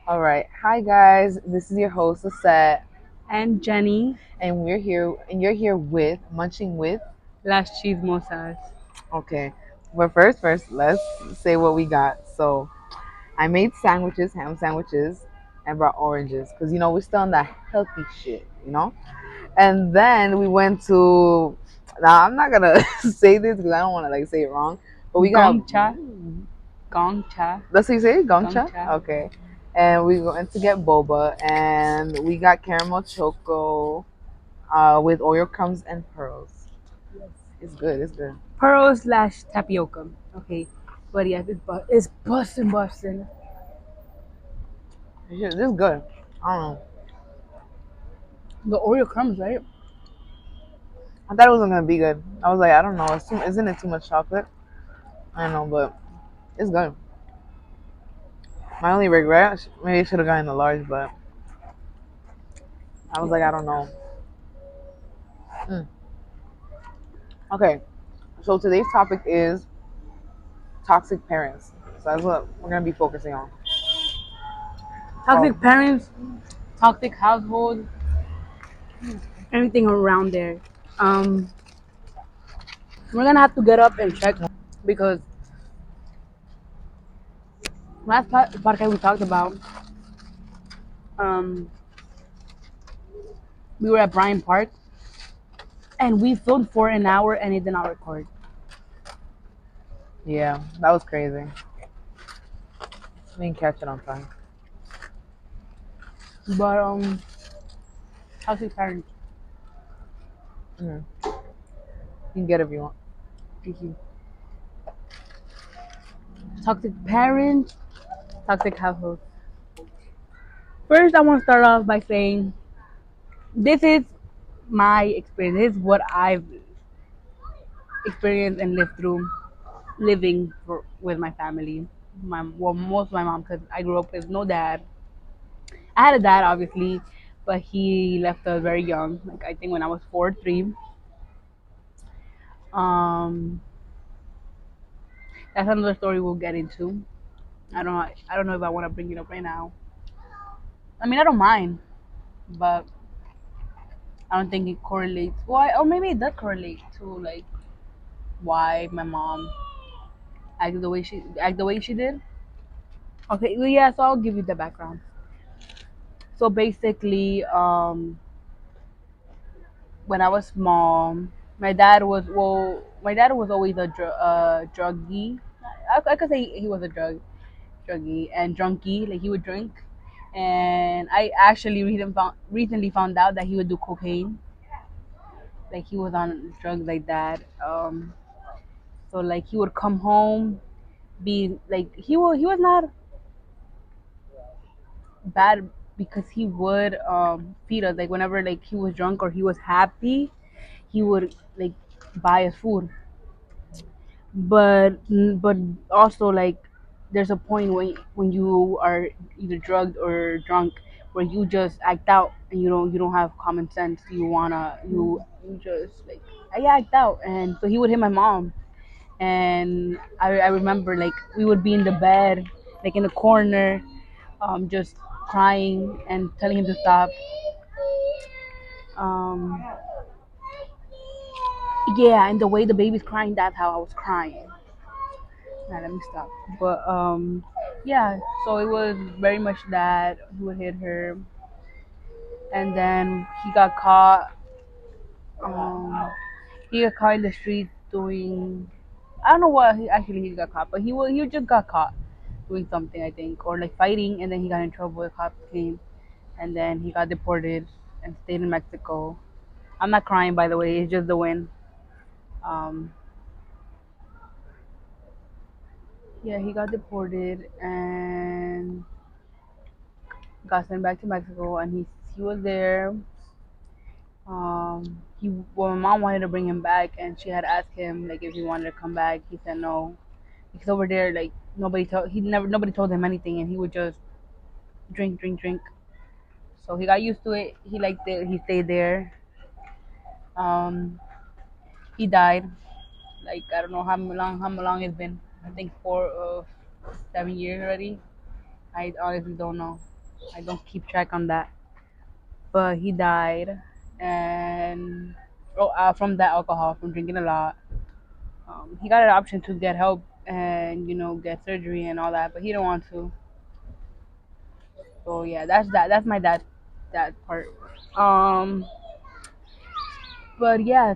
All right. Hi guys. This is your host Lisette, And Jenny, and you're here with Munching with. las chismosas. Okay. But first, let's say what we got. So, I made sandwiches, ham sandwiches, and brought oranges cuz we're still on that healthy shit. And then we went to Now, I'm not going to say this cuz I don't want to say it wrong, but we got Gongcha. Gongcha. That's what you say? Gongcha? Gongcha. Okay. And we went to get boba, and we got caramel choco with Oreo crumbs and pearls. It's good. It's good. Pearl slash tapioca. Okay. But yes, it's busting. It's good. I don't know. The Oreo crumbs, right? I thought it wasn't gonna be good. I was like, I don't know. Isn't it too much chocolate? I don't know, but it's good. My only regret, maybe I should have gotten the large, but I was like, I don't know. Mm. Okay, so today's topic is toxic parents. So that's what we're gonna be focusing on. Oh, Toxic parents, toxic household, everything around there. Um, we're gonna have to get up and check because podcast we talked about. Um, we were at Bryant Park and we filmed for an hour and it did not record. yeah, that was crazy. We didn't catch it on time. But toxic parents. Mm. You can get it if you want. Thank you. Toxic parents, toxic household. First, I want to start off by saying this is my experience. This is what I've experienced and lived through with my family. Most of my mom, because I grew up with no dad. I had a dad, obviously, but he left us very young. Like I think when I was 4, 3. Um, that's another story we'll get into. I don't know if I want to bring it up right now. I mean, I don't mind, but I don't think it correlates. Why? Or maybe it does correlate to like why my mom acted the way she did. Okay, well, yeah. So I'll give you the background. So basically, when I was small, my dad was always a druggie. I could say he was a druggie and drunkie. Like he would drink, and I actually recently found out that he would do cocaine. Like he was on drugs like that. So like he would come home, be like he was not bad because he would feed us. Like whenever like he was drunk or he was happy, he would like buy us food. But also like there's a point when you are either drugged or drunk where you just act out and you don't have common sense. You just like I act out, and so he would hit my mom. And I remember like we would be in the bed, like in the corner, just crying and telling him to stop. Um, yeah, and the way the baby's crying, that's how I was crying. Now let me stop. But yeah, so it was very much that he would hit her, and then he got caught. Um, he got caught in the street doing. I don't know what he got caught, but he just got caught doing something I think, or like fighting, and then he got in trouble. The cops came, and then he got deported and stayed in Mexico. I'm not crying, by the way. It's just the wind. Um, yeah, he got deported and got sent back to Mexico, and he was there. Well, my mom wanted to bring him back, and she had asked him like if he wanted to come back. He said no, because over there like nobody told him anything, and he would just drink. So he got used to it. He liked it. He stayed there. Um, he died. Like I don't know how long it's been. I think 4 or 7 years already. I honestly don't know. I don't keep track on that. But he died, and from that alcohol, from drinking a lot. He got an option to get help and get surgery and all that, but he didn't want to. So yeah, that's that. That's my dad, that part. Um, but yeah.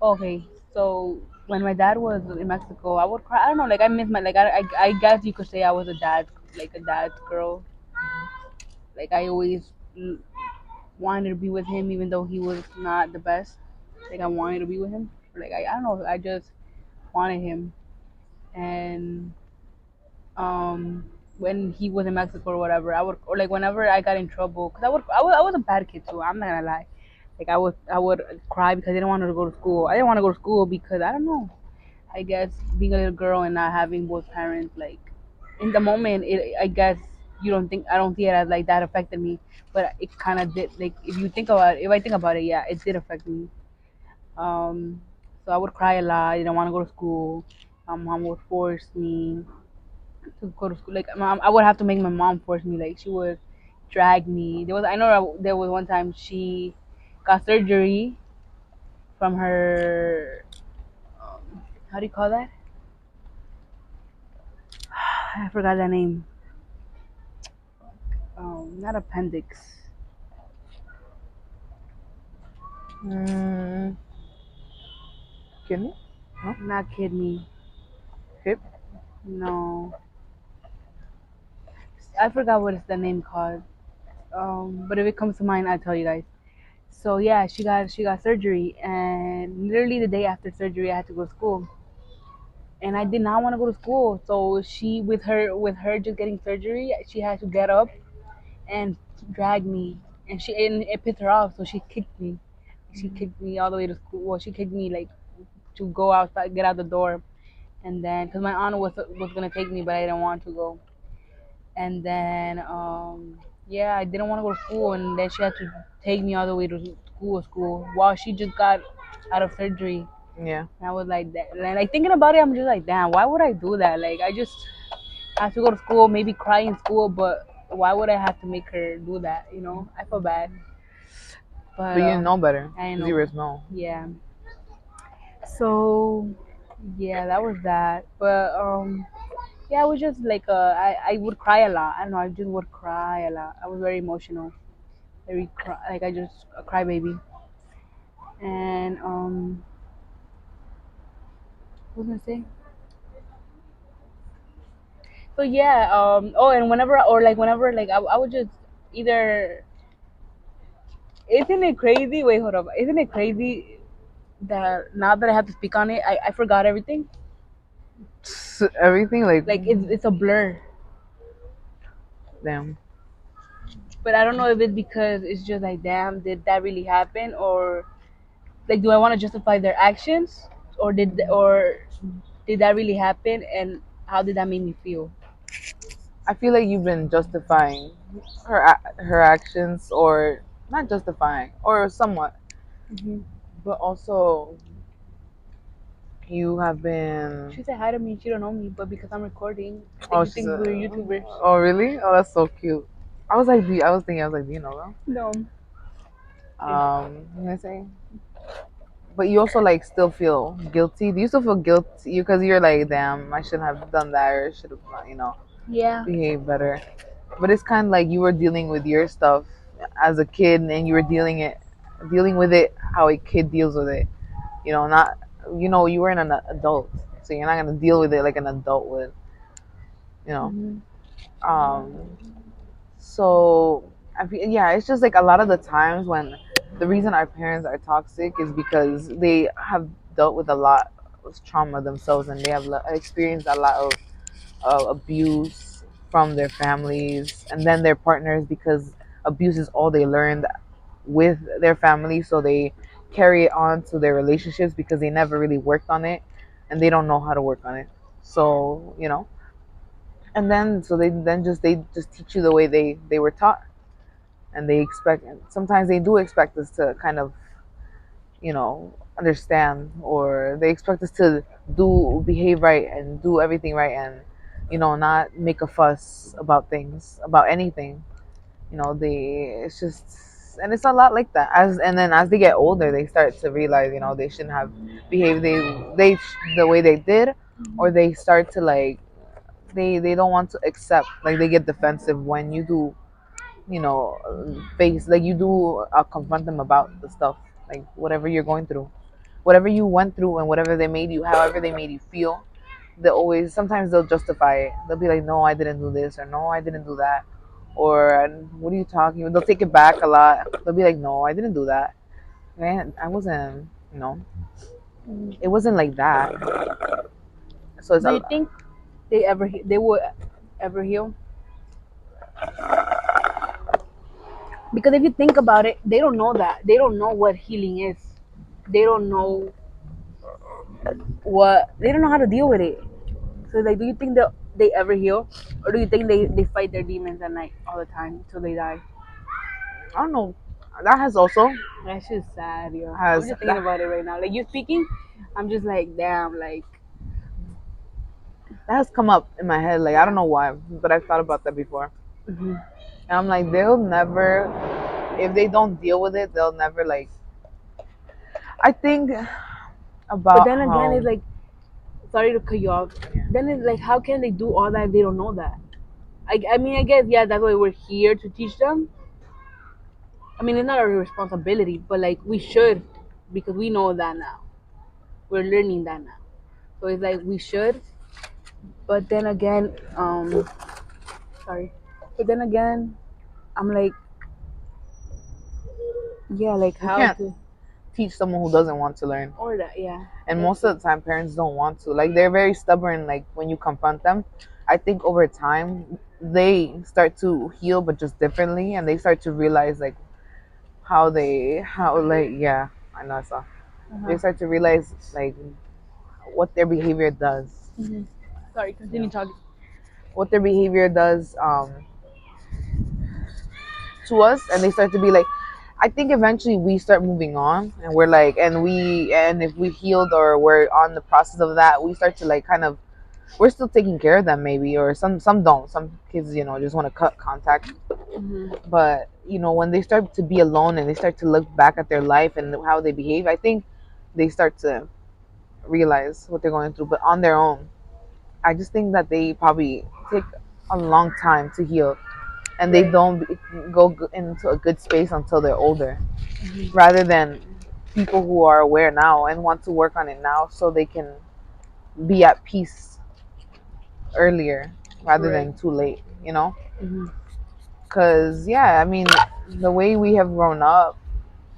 Okay. So when my dad was in Mexico, I would cry. I don't know. Like I miss my I guess you could say I was a dad's girl. Like I always wanted to be with him, even though he was not the best. Like I wanted to be with him. Like I don't know. I just wanted him, and when he was in Mexico or whatever, I would or like whenever I got in trouble, cause I was a bad kid too. I'm not gonna lie. Like I would cry because I didn't want to go to school. I didn't want to go to school because I don't know. I guess being a little girl and not having both parents, like in the moment, I guess you don't think I don't see it as like that affected me, but it kind of did. Like if I think about it, yeah, it did affect me. Um, so I would cry a lot. I didn't want to go to school. My mom would force me to go to school. Like I would have to make my mom force me. Like she would drag me. I know there was one time she got surgery from her. How do you call that? I forgot that name. Not appendix. Mm, kidney? No? Not kidney. Hip? No, I forgot what is the name called. But if it comes to mind, I'll tell you guys. So yeah, she got surgery, and literally the day after surgery, I had to go to school, and I did not want to go to school. So she, with her just getting surgery, she had to get up and drag me, and it pissed her off. So she kicked me. She kicked me all the way to school. Well, she kicked me like to go outside, get out the door, and then because my aunt was gonna take me, but I didn't want to go. And then yeah, I didn't want to go to school, and then she had to take me all the way to school while she just got out of surgery. Yeah. And I was like that, and like thinking about it, I'm just like, damn, why would I do that? Like I just have to go to school, maybe cry in school, but why would I have to make her do that? I feel bad, but But you didn't know better I because you know, were small. yeah. So yeah, that was that. But yeah, I was just like I would cry a lot. I don't know, I just would cry a lot. I was very emotional, like I just a crybaby. And what was I gonna say? So yeah, oh, and whenever like I would just either. Isn't it crazy? Wait, hold up. Isn't it crazy that now that I have to speak on it, I forgot everything? Everything, like, Like it's a blur. damn. But I don't know if it's because it's just like, damn, did that really happen, or like, do I want to justify their actions, or did that really happen, and how did that make me feel? I feel like you've been justifying her actions, or not justifying, or somewhat, Hmm. but also you have been. She said hi to me. She don't know me, but because I'm recording, I think Oh, you she's think a. we're YouTubers. Oh, really? Oh, that's so cute. I was thinking, I was like, do you know them? No. Okay. What can I say? But you also like still feel guilty. Do you still feel guilty? Because you're like, damn, I shouldn't have done that, or should have, Yeah. behaved better. But it's kind of like you were dealing with your stuff as a kid, and you were dealing with it how a kid deals with it. Not, you weren't an adult, so you're not gonna deal with it like an adult would. You know. Hmm. Um. So yeah, it's just like a lot of the times when the reason our parents are toxic is because they have dealt with a lot of trauma themselves, and they have experienced a lot of abuse from their families and then their partners, because abuse is all they learned with their family, so they carry it on to their relationships because they never really worked on it, and they don't know how to work on it. So and then so they just teach you the way they were taught, and they expect, sometimes they do expect us to kind of understand, or they expect us to behave right and do everything right, and not make a fuss about things, about anything. They it's just, and it's a lot like that. And then as they get older, they start to realize, they shouldn't have behaved the way they did, or they start to like they don't want to accept, like they get defensive when you do, face like you do confront them about the stuff, like whatever you're going through, whatever you went through, and whatever they made you, however they made you feel. They always, sometimes they'll justify it. They'll be like, no, I didn't do this, or no, I didn't do that, or what are you talking about? They'll take it back a lot. They'll be like, no, I didn't do that, man, I wasn't, it wasn't like that. So it's Do you a think they will ever heal? Because if you think about it, they don't know that. They don't know what healing is. They don't know they don't know how to deal with it. So like, do you think they ever heal, or do you think they fight their demons at night all the time till they die? I don't know. That has also That's just sad, yo. I'm has just thinking that about it right now. Like, you speaking, I'm just like, damn, like, that has come up in my head. Like I don't yeah. know why, but I've thought about that before. Hmm. And I'm like, they'll never, if they don't deal with it, they'll never like. I think But about then again, how, it's like, sorry to cut you off. Then it's like, how can they do all that if they don't know that? I mean, I guess, yeah, that's why we're here to teach them. I mean, it's not our responsibility, but like, we should, because we know that now. We're learning that now. So it's like, we should. But then again, sorry. But then again, I'm like, yeah, like you how can't to, teach someone who doesn't want to learn. or that, yeah. And That's most of true. the time, parents don't want to. Like they're very stubborn. Like when you confront them, I think over time they start to heal, but just differently, and they start to realize like how like yeah, I know I saw. They Uh-huh. start to realize like what their behavior does. Hmm. Sorry, Yeah. continue talking. What their behavior does to us, and they start to be like, I think eventually we start moving on, and we're like, and if we healed or we're on the process of that, we start to like kind of, we're still taking care of them maybe, or some don't, some kids just want to cut contact. Hmm. But when they start to be alone and they start to look back at their life and how they behave, I think they start to realize what they're going through, but on their own. I just think that they probably take a long time to heal, and they Right. don't go into a good space until they're older, Hmm. rather than people who are aware now and want to work on it now so they can be at peace earlier rather Right. than too late, Hmm. because yeah, I mean, the way we have grown up,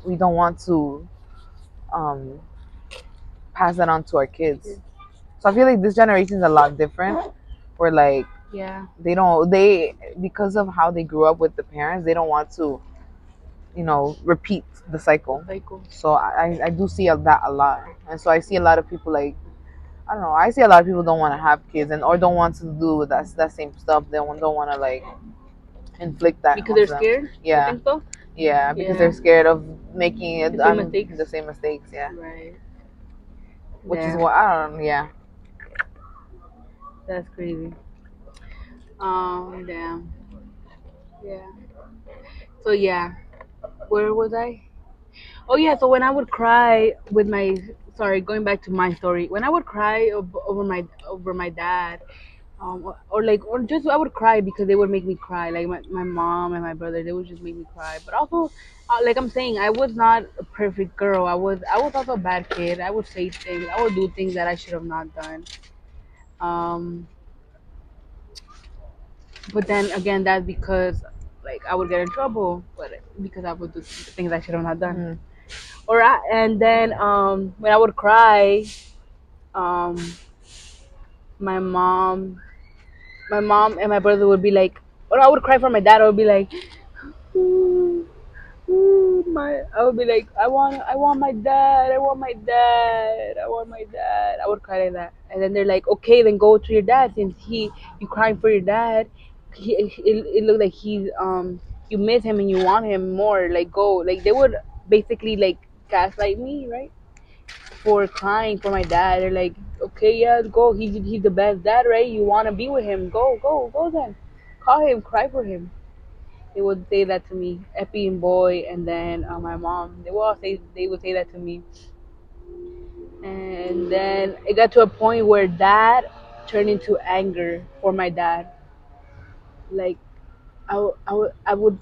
we don't want to um, pass that on to our kids. So I feel like this generation is a lot different, where like Yeah. they because of how they grew up with the parents, they don't want to repeat the The cycle. cycle. So I do see that a lot, and so I see a lot of people like, I don't know, I see a lot of people don't want to have kids, and or don't want to do that same stuff. They don't want to like inflict that Because they're onto them. scared. You Yeah, think so? yeah, because they're Yeah. scared of making it The same mistakes. the same mistakes. Yeah, Right. which is Damn. what I don't. Yeah, That's crazy. Damn. Yeah. So yeah, where was I? Oh yeah, so when I would cry with my, sorry, going back to my story, when I would cry over my dad, or like, or just I would cry because they would make me cry, like my mom and my brother, they would just make me cry. But also, like I'm saying, I was not a perfect girl. I was also a bad kid. I would say things, I would do things that I should have not done. Um, but then again, that's because like I would get in trouble, but because I would do things I should have not done. mm, And then when I would cry, um my mom my mom and my brother would be like, or I would cry for my dad. I would be like, ooh, ooh, my I would be like, I want my dad, I want my dad. I would cry like that. And then they're like, okay, then go to your dad, since you crying for your dad. It looked like you miss him and you want him more, like go, like they would basically like gaslight me, right? for crying for my dad. They're like, okay, yeah, go. He's the best dad, right? You want to be with him? Go then. Call him, cry for him. They would say that to me, Epi and boy, and then my mom. They would say that to me, and then it got to a point where that turned into anger for my dad. Like I would,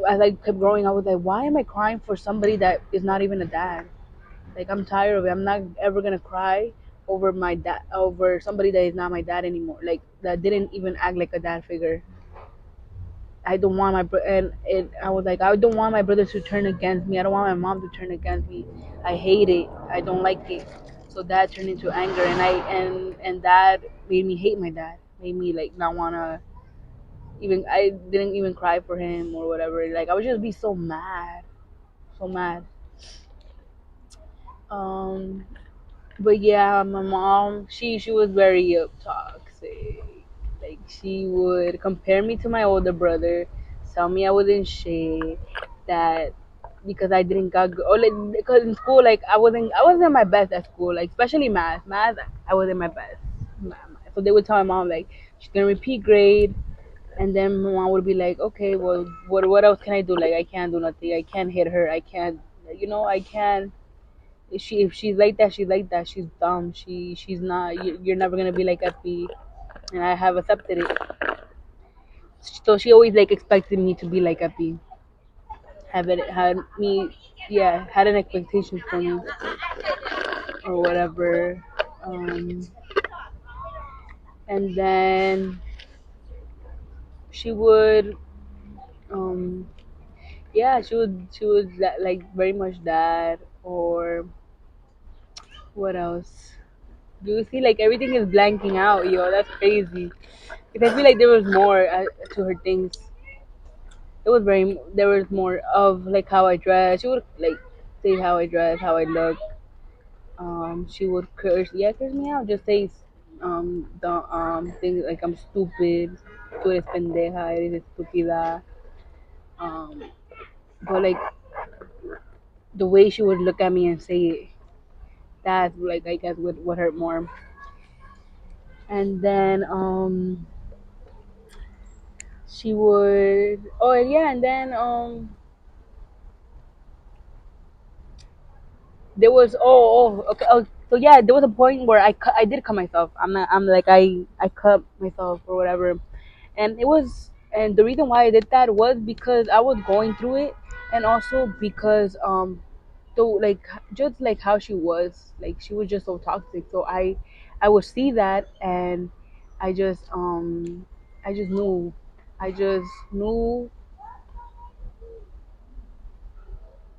as I kept growing, I was like, why am I crying for somebody that is not even a dad? Like I'm tired of it. I'm not ever gonna cry over my dad, over somebody that is not my dad anymore. Like that didn't even act like a dad figure. I don't want I was like, I don't want my brothers to turn against me. I don't want my mom to turn against me. I hate it. I don't like it. So that turned into anger, and that made me hate my dad. Made me like not wanna even. I didn't even cry for him or whatever. Like I would just be so mad, so mad. Um, but yeah, my mom, she was very toxic. Like she would compare me to my older brother, tell me I wasn't shit, that because I didn't got or like because in school like I wasn't my best at school, like especially math I wasn't my best. So they would tell my mom like she's gonna repeat grade, and then my mom would be like, okay, well, what else can I do? Like I can't do nothing. I can't hit her. I can't, I can't. If she's like that, she's like that. She's dumb. She's not. You're never gonna be like Effie, and I have accepted it. So she always like expected me to be like Effie. Have it had me, yeah, had an expectation for me or whatever. Um, and then she would, um, yeah, she would like very much that or what else? Do you see like everything is blanking out, yo? That's crazy. Because I feel like there was more to her things. There was more of like how I dress. She would like say how I dress, how I look. She would curse me out. Just say the things like I'm stupid. Tú eres pendeja, eres estúpida. Um, but like the way she would look at me and say it, that like I guess would hurt more. And then she would yeah, and then there was okay, so yeah, there was a point where I did cut myself. I'm like I cut myself or whatever, and it was and the reason why I did that was because I was going through it, and also because so like just like how she was, like she was just so toxic. So I would see that, and I just um I just knew I just knew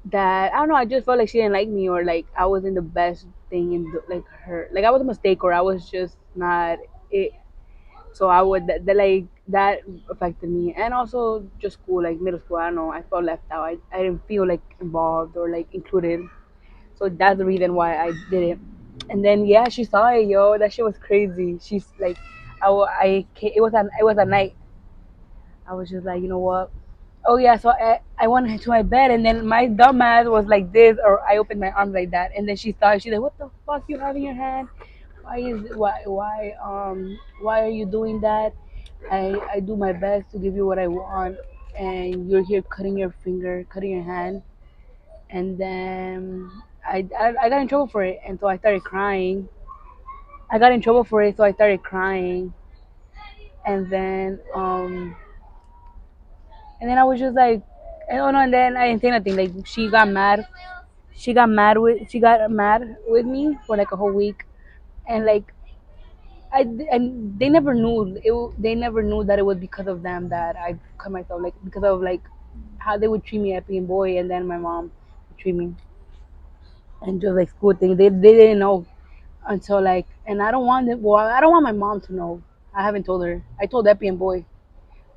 that I don't know. I just felt like she didn't like me, or like I wasn't the best thing in like her. Like I was a mistake, or I was just not it. So I would that like that affected me, and also just school, like middle school. I don't know. I felt left out. I didn't feel like involved or like included. So that's the reason why I did it. And then yeah, she saw it, yo. That shit was crazy. She's like, it was a night. I was just like, you know what? Oh yeah, so I went into my bed, and then my dumb ass was like this, or I opened my arms like that, and then she's like, what the fuck you have in your hand? Why are you doing that? I do my best to give you what I want, and you're here cutting your hand, and then I got in trouble for it, and so I started crying. I got in trouble for it, so I started crying, and then I was just like, oh no, and then I didn't say nothing. Like she got mad. She got mad with me for like a whole week, and like and they never knew they never knew that it was because of them that I cut myself. Like because of like how they would treat me at being boy, and then my mom would treat me and just like school things. They didn't know until like, and I don't want it. Well, I don't want my mom to know. I haven't told her. I told Epi and boy,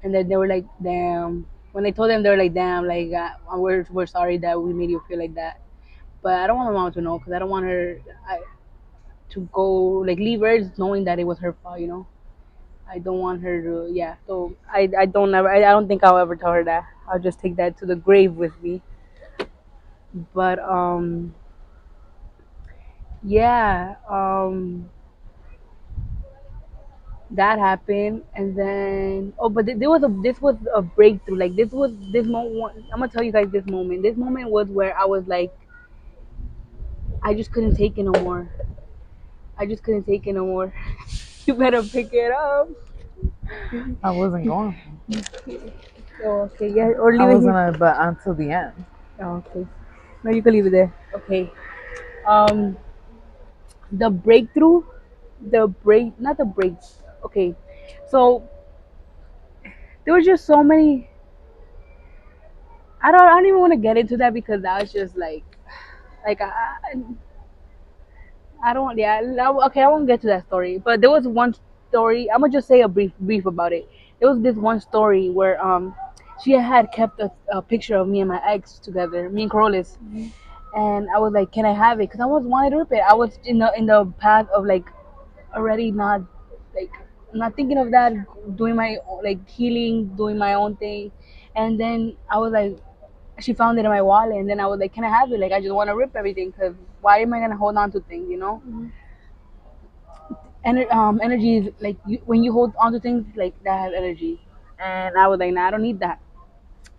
and then they were like, "Damn." When I told them, they were like, "Damn, like we're sorry that we made you feel like that." But I don't want my mom to know because I don't want her to go like leave her knowing that it was her fault. I don't want her to. Yeah. So I don't think I'll ever tell her that. I'll just take that to the grave with me. But yeah, that happened, and then but there was a this was a breakthrough. Like this was this moment. I'm gonna tell you guys this moment. This moment was where I was like, I just couldn't take it no more. I just couldn't take it no more. You better pick it up. I wasn't going. Oh, okay, yeah, or I leave it was here. gonna, but until the end. Oh, okay, no, you can leave it there. Okay. Um, the breakthrough, not the break. Okay, so there was just so many. I don't even want to get into that because that was just like I don't, yeah, okay, I won't get to that story, but there was one story. I'm gonna just say a brief about it. There was this one story where she had kept a picture of me and my ex together, me and Corollis, and I was like, can I have it? Because I was wanted to rip it. I was in the path of like already like not thinking of that, doing my like healing, doing my own thing, and then I was like, she found it in my wallet, and then I was like, can I have it? Like I just want to rip everything because why am I gonna hold on to things, you know? Energy is like when you hold on to things like that has energy, and I was like, nah, I don't need that.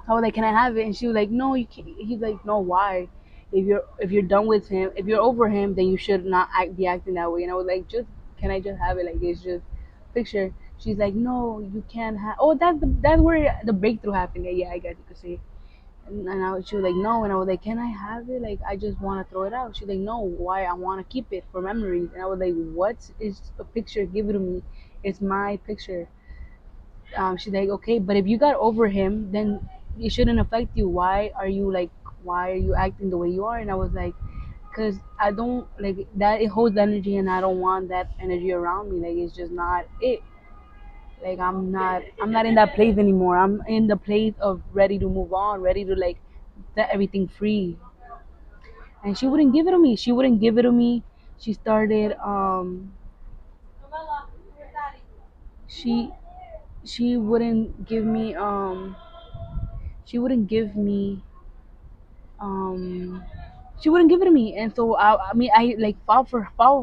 I was like, can I have it? And she was like, no, you can't. He's like, no, why? If you're done with him, if you're over him, then you should not be acting that way. And I was like, just can I just have it? Like it's just picture. She's like, no, you can't have. Oh, that's where the breakthrough happened. Yeah, yeah, I guess you could say. She was like, no, and I was like, can I have it? Like I just want to throw it out. She's like, no, why? I want to keep it for memories. And I was like, what is a picture? Give it to me. It's my picture. She's like, okay, but if you got over him, then it shouldn't affect you. Why are you acting the way you are? And I was like, because I don't like that. It holds energy, and I don't want that energy around me. Like it's just not it. Like I'm not in that place anymore. I'm in the place of ready to move on, ready to like set everything free. And she wouldn't give it to me. She wouldn't give it to me. She started she she wouldn't give me she wouldn't give me um she wouldn't give it to me, and so I mean I like fought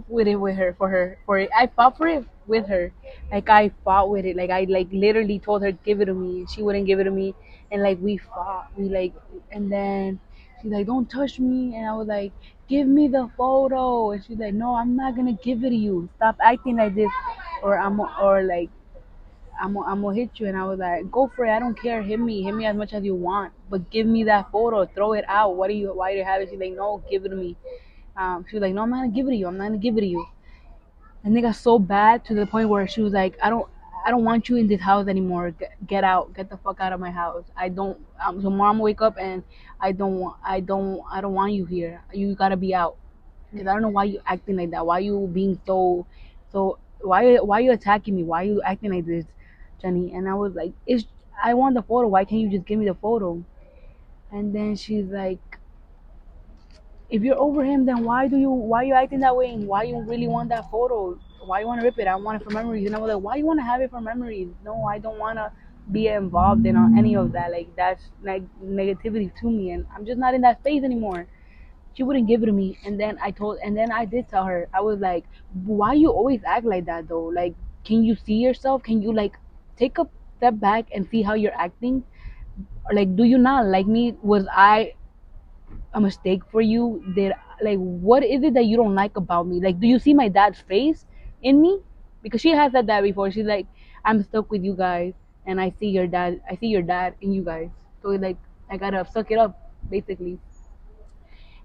with it with her for it. I fought for it with her, like I fought with it, like I like literally told her give it to me, and she wouldn't give it to me, and like we fought, we like, and then she's like don't touch me, and I was like give me the photo, and she's like no I'm not gonna give it to you, stop acting like this, or like I'm gonna hit you. And I was like, go for it. I don't care. Hit me as much as you want, but give me that photo. Throw it out. Why do you have it? She's like, no, give it to me. She was like, no, I'm not gonna give it to you. I'm not gonna give it to you. And it got so bad to the point where she was like, I don't want you in this house anymore. Get out. Get the fuck out of my house. I don't. So mom wake up and I don't want you here. You gotta be out. Because I don't know why you acting like that. Why you being so why you attacking me? Why you acting like this, Jenny? And I was like, it's I want the photo. Why can't you just give me the photo? And then she's like, if you're over him, then why you acting that way? And why you really want that photo? Why you want to rip it? I want it for memories. And I was like, why you want to have it for memories? No, I don't want to be involved in any of that. Like that's like negativity to me, and I'm just not in that space anymore. She wouldn't give it to me, and then I did tell her, I was like, why you always act like that though? Like can you see yourself? Can you like take a step back and see how you're acting? Or like do you not like me? Was I a mistake for you? Did like what is it that you don't like about me? Like do you see my dad's face in me? Because she has said that before. She's like, I'm stuck with you guys, and I see your dad in you guys, so like I gotta suck it up basically.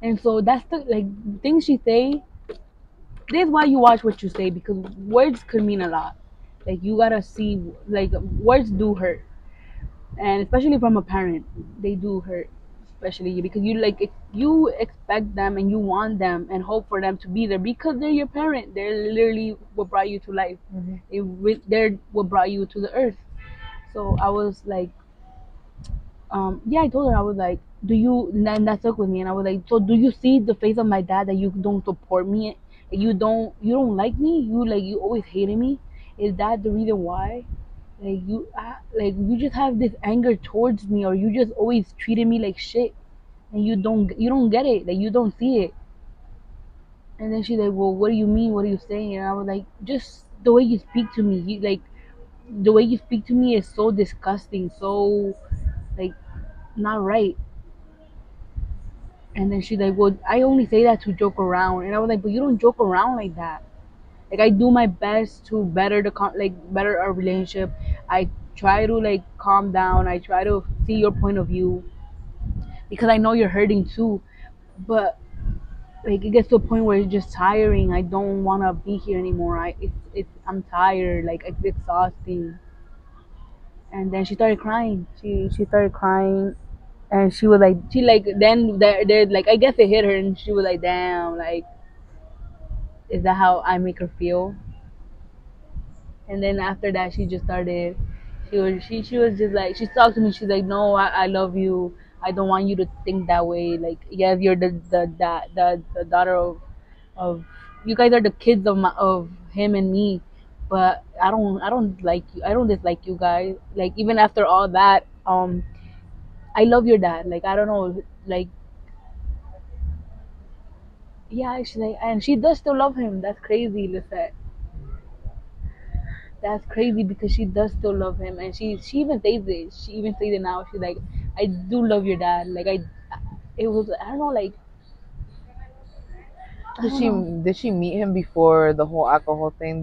And so that's the like things she say. This is why you watch what you say, because words could mean a lot. Like you gotta see, like words do hurt, and especially from a parent, they do hurt. Especially because you like you expect them and you want them and hope for them to be there because they're your parent. They're literally what brought you to life. They're what brought you to the earth. So I was like, yeah, I told her, I was like, do you, and that stuck with me, and I was like, so do you see the face of my dad that you don't support me, you don't like me, you always hated me, is that the reason why, like you just have this anger towards me, or you just always treated me like shit, and you don't get it, like you don't see it. And then she's like, well, what do you mean? What are you saying? And I was like, just the way you speak to me. You like the way you speak to me is so disgusting, so like not right. And then she's like, well, I only say that to joke around. And I was like, but you don't joke around like that. Like I do my best to better better our relationship. I try to like calm down. I try to see your point of view because I know you're hurting too. But like it gets to a point where it's just tiring. I don't want to be here anymore. It's I'm tired. Like it's exhausting. And then she started crying. She started crying, and she was like then there like I guess it hit her, and she was like, damn, like is that how I make her feel? And then after that, she just started. She was just like she talked to me. She's like, no, I love you. I don't want you to think that way. Like yes, you're the daughter of you guys are the kids of him and me, but I don't like you. I don't dislike you guys. Like even after all that, I love your dad. Like I don't know, like yeah, she's like, and she does still love him. That's crazy, Lisette. That's crazy because she does still love him, and she even says it. She even says it now. She's like, I do love your dad. Like it was I don't know, like I Did don't she know. did she meet him before the whole alcohol thing?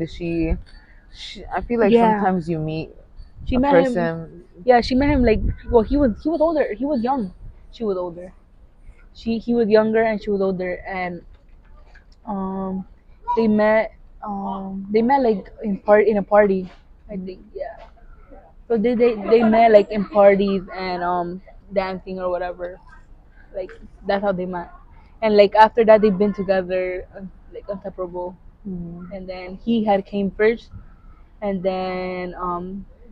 I feel like Yeah, sometimes you meet she a met him. person. Yeah, she met him like well, he was older. He was young. She was older. He was younger and she was older, and um, they met they met like in a party. I think yeah. So they met like in parties and dancing or whatever. Like that's how they met. And like after that they've been together like inseparable. Mhm. And then he had came first, and then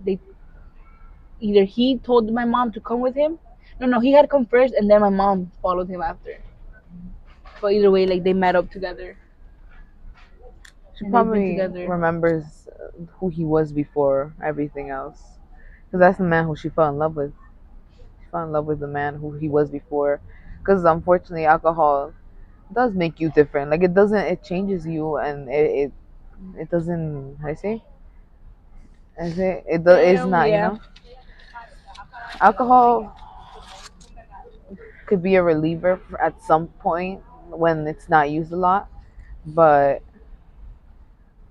they either he told my mom to come with him. No, he had come first, and then my mom followed him after. But either way, like they met up together, She and they've been probably together. remembers who he was before everything else, because that's the man who she fell in love with. She fell in love with the man who he was before, because unfortunately, alcohol does make you different. Like it changes you, and it doesn't. How do you say? I say it's not. Yeah. Alcohol could be a reliever at some point when it's not used a lot, but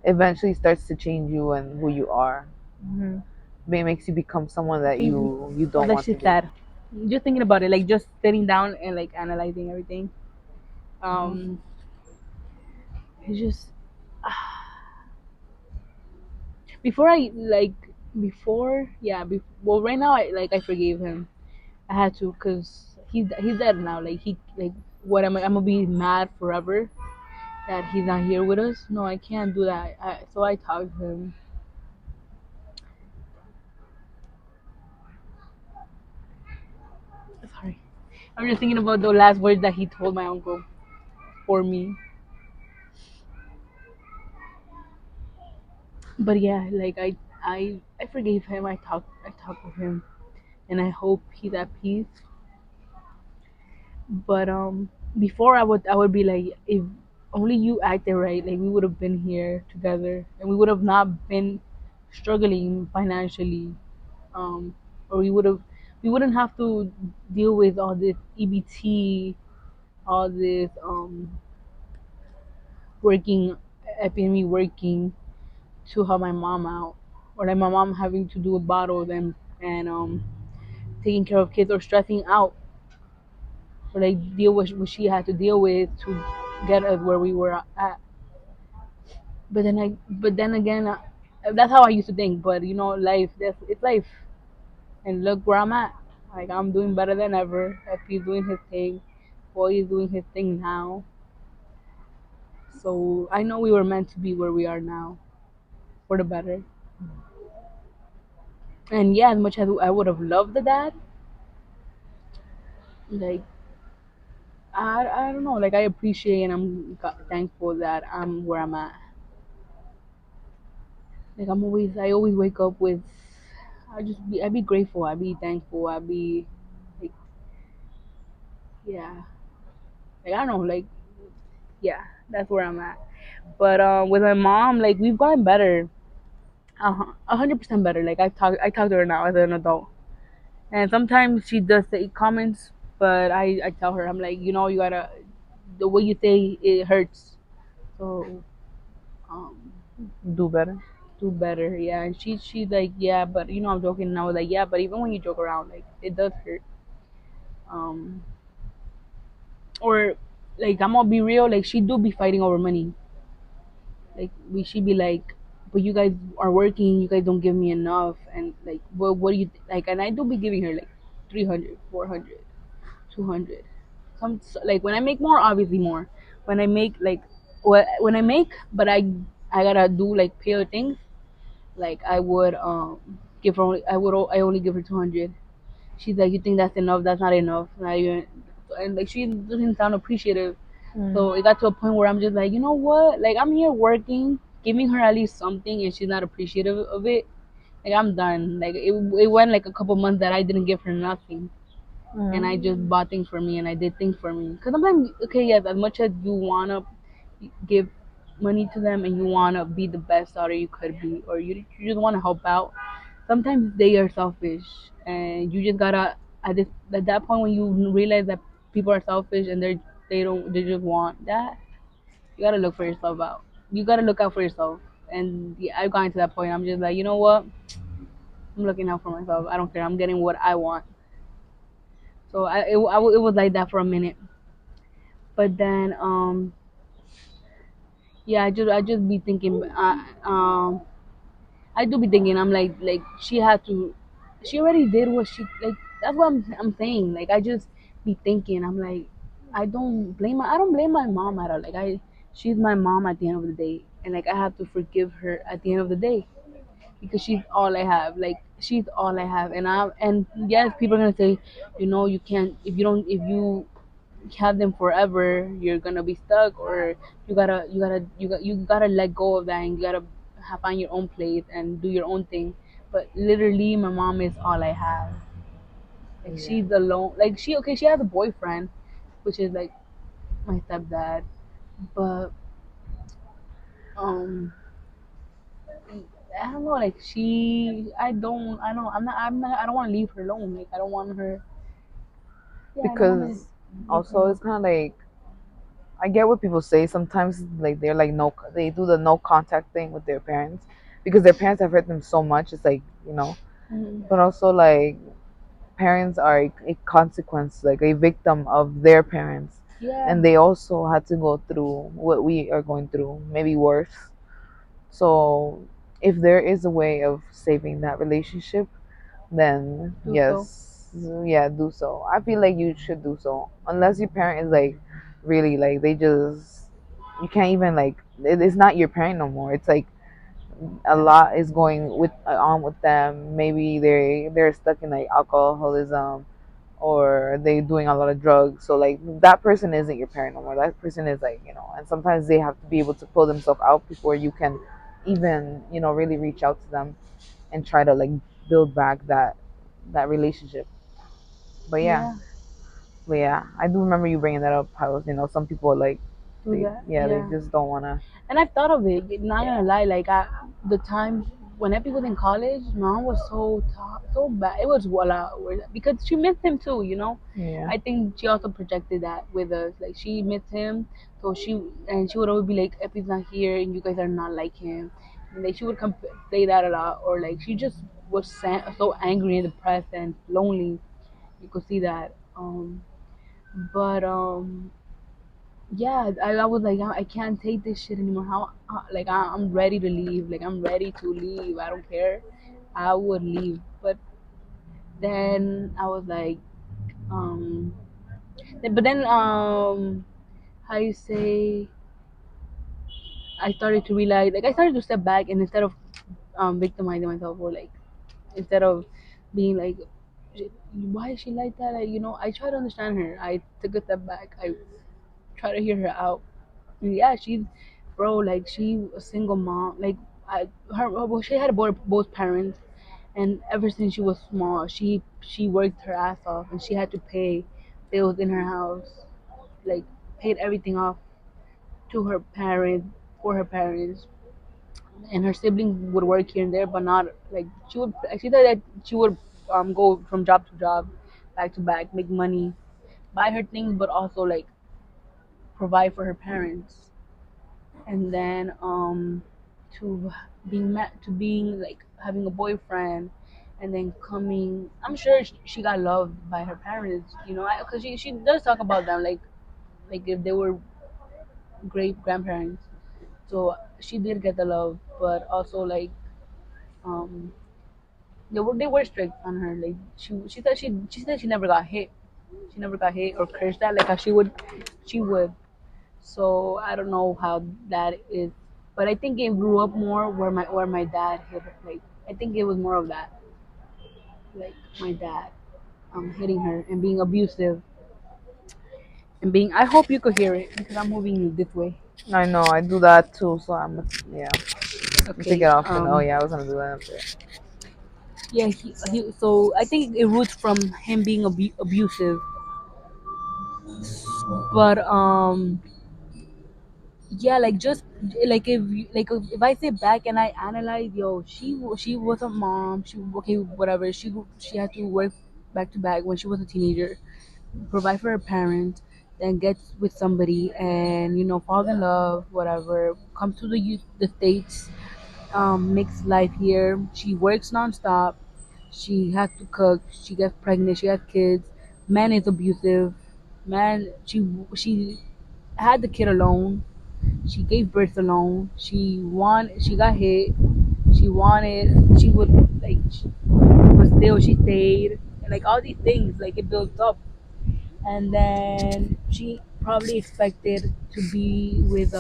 eventually starts to change you and who you are. Mm-hmm. It makes you become someone that Crazy. you Oh, don't that want to shit's be. sad. Just thinking about it, like just sitting down and like analyzing everything. Hmm. Um, it's just before I like before yeah. Well, right now I forgave him. I had to because he's dead now. Like he like what am I'm gonna be mad forever that he's not here with us? No, I can't do that. So I talked to him. Sorry, I'm just thinking about the last words that he told my uncle for me. But yeah, like I forgave him. I talked with him, and I hope he's at peace. But before I would be like, if only you acted right, like we would have been here together, and we would have not been struggling financially, or we wouldn't have to deal with all this EBT, all this working, me working to help my mom out, or like my mom having to do a bottle and taking care of kids or stressing out or like deal with what she had to deal with to get us where we were at. But then again, that's how I used to think. But you know, it's life, and look where I'm at. Like I'm doing better than ever. FP's doing his thing, Boy is doing his thing now. So I know we were meant to be where we are now for the better. And yeah, as much as I would have loved the dad, like I don't know, like I appreciate and thankful that I'm where I'm at. Like I always wake up with I be grateful, I be thankful, I be like yeah. Like I don't know, like yeah. That's where I'm at. But with my mom, like we've gotten better, 100% better. Like I talk to her now as an adult, and sometimes she does say comments, but I tell her, I'm like, you gotta, the way you say it hurts, so um Do better. do better, yeah. And she's like, yeah, but I'm joking, and I was like, yeah, but even when you joke around, like it does hurt. um or like I'm gonna be real, like she do be fighting over money. Like we should be like, but you guys are working, you guys don't give me enough, and like what do you like? And I do be giving her like 300, 400, 200. Some, like when I make more, obviously more. When I make like when I make, but I gotta do like pay other things. Like I would give her I only give her 200. She's like, you think that's enough? That's not enough. Not even, and like she doesn't sound appreciative. Mm. So it got to a point where I'm just like, you know what? Like I'm here working, giving her at least something, and she's not appreciative of it. Like I'm done. Like it went like a couple months that I didn't give her nothing, and I just Mm. bought things for me and I did things for me. Cause sometimes, okay, yes, as much as you wanna give money to them and you wanna be the best daughter you could be, or you just wanna help out, sometimes they are selfish, and you just gotta at that point when you realize that people are selfish and they just want that, you gotta look for yourself out. You gotta look out for yourself. And yeah, I've gotten to that point. I'm just like, you know what? I'm looking out for myself. I don't care. I'm getting what I want. So it was like that for a minute, but then yeah, I just be thinking, I do be thinking, I'm like she had to, she already did what she like. That's what I'm saying. Like I just be thinking, I'm like, I don't blame my mom at all. Like she's my mom at the end of the day, and like I have to forgive her at the end of the day because she's all I have. Like she's all I have, and yes, people are gonna say, you can't if you have them forever, you're gonna be stuck, or you gotta let go of that, and you gotta find your own place and do your own thing. But literally, my mom is all I have. Like Yeah. she's alone. Like she has a boyfriend, which is like my stepdad, but um. I don't know, like I don't want to leave her alone. Like I don't want her. Yeah, I don't want to Because leave her also alone. it's kind of like I get what people say sometimes. Like they're like no, they do the no contact thing with their parents because their parents have hurt them so much. It's like Mhm. but also like parents are a consequence, like a victim of their parents, Yeah, and they also had to go through what we are going through, maybe worse. So if there is a way of saving that relationship, then do so. yes, yeah, do so. I feel like you should do so, unless your parent is like really like they just you can't even like it's not your parent no more. It's like a lot is going with on with them. Maybe they're stuck in like alcoholism or they doing a lot of drugs. So like that person isn't your parent no more. That person is like and sometimes they have to be able to pull themselves out before you can even really reach out to them and try to like build back that relationship. But yeah, Yeah, but yeah, I do remember you bringing that up. How some people are like do they that. yeah they Yeah. just don't want to. And I've thought of it. Not Yeah, gonna lie, like the time when Epi was in college, mom was so bad. It was voila because she missed him too. yeah, I think she also projected that with us. Like she missed him, so she would always be like, Epi's not here, and you guys are not like him. And like she would say that a lot, or like she just was so angry and depressed and lonely. You could see that. But yeah, I was like, I can't take this shit anymore. Like I'm ready to leave. Like I'm ready to leave. I don't care. I would leave. But then I was like, um, but then how you say? I started to realize, like I started to step back, and instead of victimizing myself, or like instead of being like, why is she like that? Like I try to understand her. I took a step back. I try to hear her out. Yeah, she's bro, like she a single mom. Like well, she had both parents, and ever since she was small, she worked her ass off, and she had to pay bills in her house, like paid everything off to her parents, for her parents, and her siblings would work here and there, but not like she would. She said that she would go from job to job, back to back, make money, buy her things, but also like provide for her parents. And then to being like having a boyfriend, and then coming. I'm sure she got loved by her parents, because she does talk about them like if they were great grandparents. So she did get the love, but also like um they were strict on her. Like she said she never got hit. She never got hit or cursed at like how she would. So I don't know how that is, but I think it grew up more where my dad hit her. Like I think it was more of that, like my dad hitting her and being abusive and being. I hope you could hear it because I'm moving this way. I know I do that too, so yeah. I'm take it Okay. off and oh yeah, I was gonna do that after. Yeah. So I think it roots from him being abusive, but yeah, like just like if I sit back and I analyze, yo, she was a mom. She okay, whatever. She had to work back to back when she was a teenager, provide for her parents, then gets with somebody and falls in love, whatever. Comes to the states, makes life here. She works nonstop. She has to cook. She gets pregnant. She has kids. Man is abusive. Man, she had the kid alone. She gave birth alone. She got hit. She wanted. She would like. But still, she stayed. And like all these things, like it builds up. And then she probably expected to be with.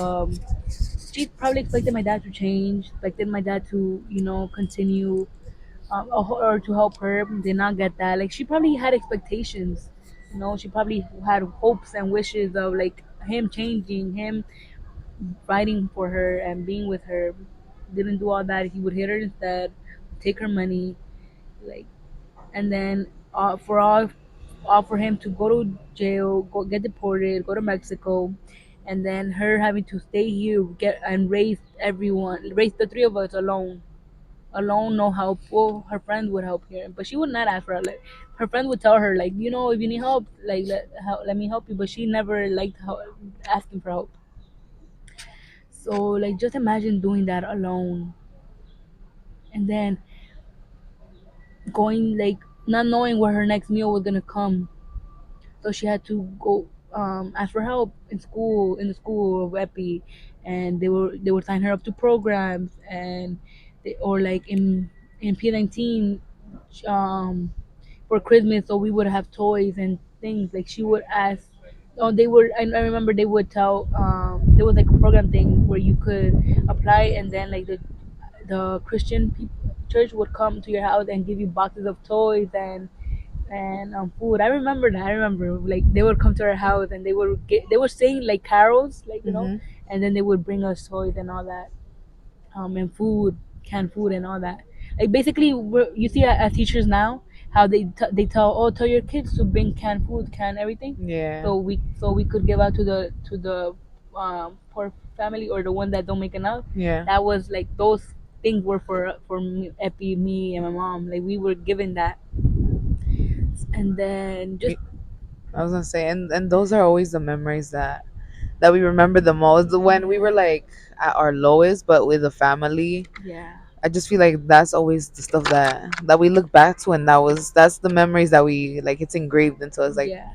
She probably expected my dad to change. Expected my dad to continue, or to help her. Did not get that. Like she probably had expectations. She probably had hopes and wishes of like him changing, him fighting for her and being with her. Didn't do all that. He would hit her instead, take her money, like, and then for him to go to jail, go get deported, go to Mexico, and then her having to stay here, get and raise the three of us alone. Alone, no help. Well, her friend would help her, but she would not ask for help. Like, her friend would tell her, like, if you need help, like, let me help you. But she never liked asking for help. So like just imagine doing that alone and then going like not knowing where her next meal was gonna come. So she had to go ask for help in the school of epi, and they would sign her up to programs and or like in P19 um for Christmas, so we would have toys and things. Like she would ask. Oh, I remember they would tell. There was like a program thing where you could apply, and then like the Christian church would come to your house and give you boxes of toys and food. I remember that. I remember like they would come to our house and they were saying like carols, like Mm-hmm. and then they would bring us toys and all that, and food, canned food, and all that. Like basically, you see as teachers now how they tell your kids to bring canned food, canned everything, Yeah. so we could give out to the poor family or the one that don't make enough. Yeah. That was like those things were for me, Epi, me, and my mom. Like we were given that, and then just Me- I was gonna say, and those are always the memories that we remember the most when we yeah, were like at our lowest, but with the family. yeah, I just feel like that's always the stuff that we look back to, and that's the memories that we like. It's engraved into us, like yeah,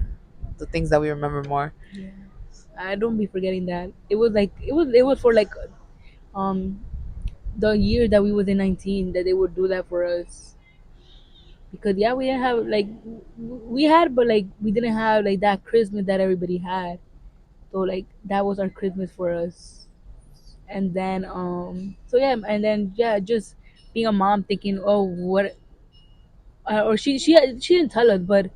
the things that we remember more. yeah. I don't be forgetting that. It was for like um the year that we was in 19 that they would do that for us, because yeah, we didn't have like we had, but like we didn't have like that Christmas that everybody had. So like that was our Christmas for us. And then so yeah, and then yeah, just being a mom thinking, oh, what, or she didn't tell us, but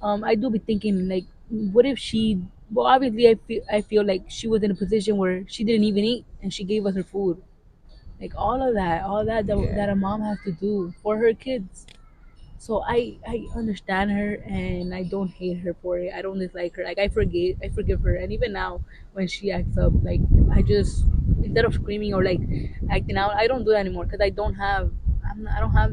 I do be thinking like, what if she, well, obviously I feel like she was in a position where she didn't even eat and she gave us her food. Like all of that that Yeah. a mom has to do for her kids. So I understand her, and I don't hate her for it. I don't dislike her. Like I forgive her, and even now when she acts up, like I just, instead of screaming or like acting out, I don't do that anymore because I don't have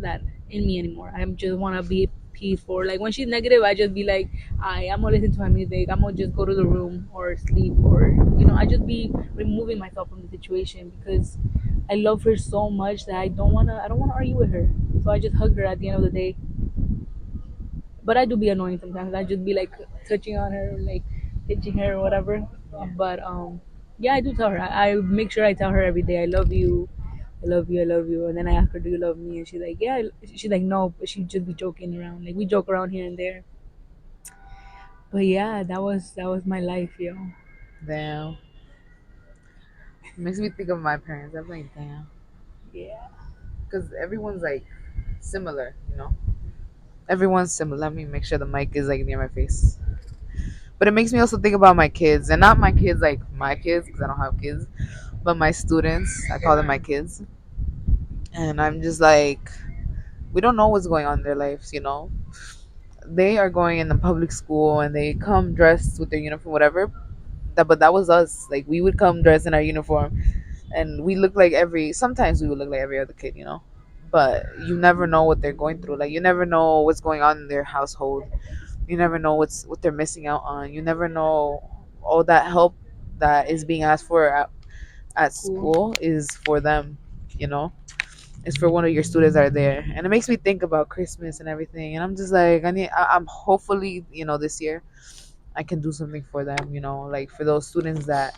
that in me anymore. I just want to be peaceful. Like when she's negative, I just be like, I'm gonna listen to my music. I'm gonna just go to the room or sleep, or I just be removing myself from the situation because I love her so much that I don't wanna argue with her. So I just hug her at the end of the day. But I do be annoying sometimes. I just be like touching on her, like pinching her or whatever. Yeah. But yeah, I do tell her. I make sure I tell her every day, I love you, I love you, I love you. And then I ask her, do you love me? And she's like, yeah. She's like, no, but she just be joking around. Like we joke around here and there. But yeah, that was my life, yo. Damn. Makes me think of my parents. I'm like, damn. Yeah, Because everyone's like similar, you know? Everyone's similar. Let me make sure the mic is like near my face. But it makes me also think about my kids. And not my kids, like my kids, because I don't have kids, but my students. I call them my kids. And I'm just like, we don't know what's going on in their lives, you know? They are going in the public school and they come dressed with their uniform, whatever. But that was us. Like, we would come dressed in our uniform and we look like sometimes we would look like every other kid, you know? But you never know what they're going through. Like, you never know what's going on in their household. You never know what they're missing out on. You never know all that help that is being asked for at school. school is for them, you know? It's for one of your students that are there. And it makes me think about Christmas and everything. And I'm just like, I'm hopefully, this year I can do something for them, like for those students that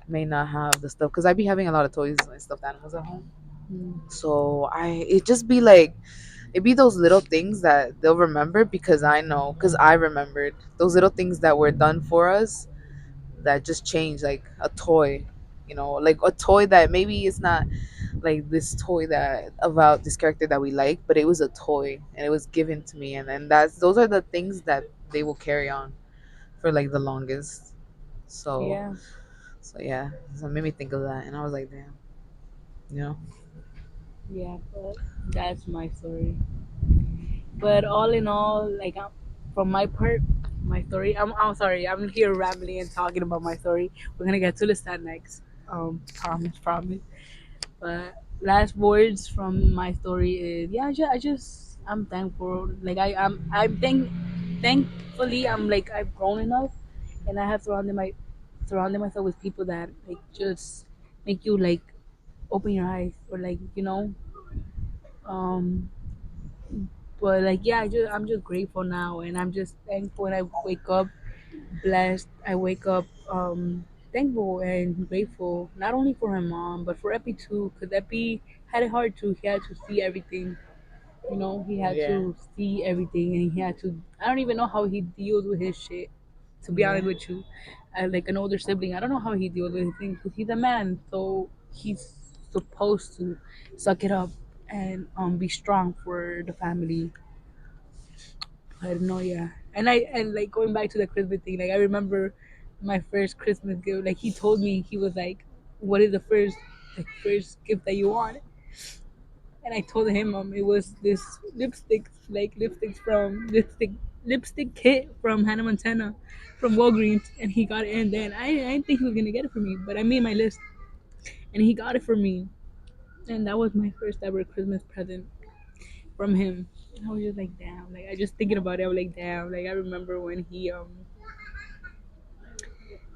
may not have the stuff. Because I be having a lot of toys and stuffed animals at home. Mm, So it just be like, it be those little things that they'll remember because I know, because I remembered those little things that were done for us that just changed, like a toy, like a toy that maybe it's not like this toy that about this character that we like, but it was a toy and it was given to me, and then those are the things that they will carry on for like the longest. So yeah, so yeah, so it made me think of that, and I was like, damn, you know. yeah. But that's my story. But all in all, like from my part, my story. I'm sorry. I'm here rambling and talking about my story. We're gonna get to Lisette next. Promise, promise. But last words from my story is, yeah. I'm thankful. Like thankfully I'm like I've grown enough, and I have surrounded myself with people that like just make you like open your eyes, or like um but like yeah, I'm just grateful now, and I'm just thankful. And I wake up blessed. I wake up thankful and grateful, not only for my mom but for Epi too, because Epi had it hard too. He had to see everything. He had Yeah. to see everything, and he had to. I don't even know how he deals with his shit. To be honest Yeah. with you, I like an older sibling. I don't know how he deals with his things because he's a man, so he's supposed to suck it up and be strong for the family. I don't know, yeah. And like going back to the Christmas thing, like I remember my first Christmas gift. Like he told me, he was like, "What is the first gift that you want?" And I told him it was this lipstick kit from Hannah Montana, from Walgreens, and he got it. And then I didn't think he was gonna get it for me, but I made my list, and he got it for me, and that was my first ever Christmas present from him. And I was just like, damn. Like I just thinking about it, I was like, damn. Like I remember when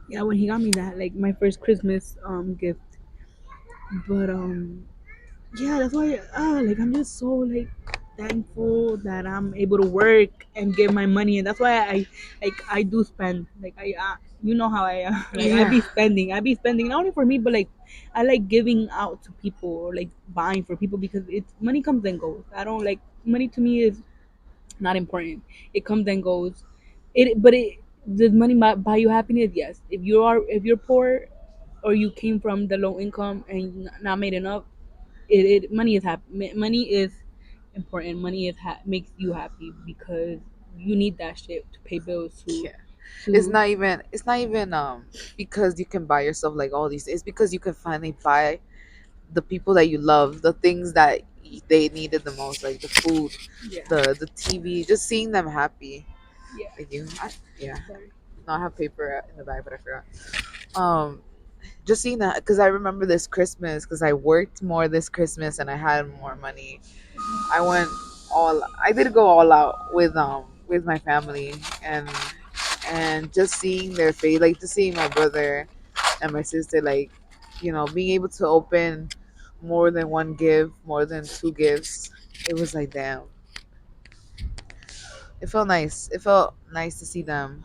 when he got me that, like my first Christmas gift. But yeah, that's why like I'm just so like thankful that I'm able to work and get my money, and that's why I do spend. Like you know how I like Yeah. I be spending not only for me, but like I like giving out to people, or like buying for people, because it's money comes and goes. I don't like money. To me is not important. It comes and goes. It does money buy you happiness? Yes. If you're poor, or you came from the low income and not made enough, it money is happy. Money is important. Money makes you happy, because you need that shit to pay bills, to Yeah. It's to not even because you can buy yourself like all these, it's because you can finally buy the people that you love, the things that they needed the most, like the food, Yeah. the TV, just seeing them happy. Yeah. Like you, yeah. Sorry. No, I have paper in the bag, but I forgot. Um, just seeing that because I remember this Christmas because I worked more this Christmas and I had more money. I went I did go all out with my family and just seeing their face, like just seeing my brother and my sister, like being able to open more than one gift, more than two gifts. It was like damn. It felt nice. It felt nice to see them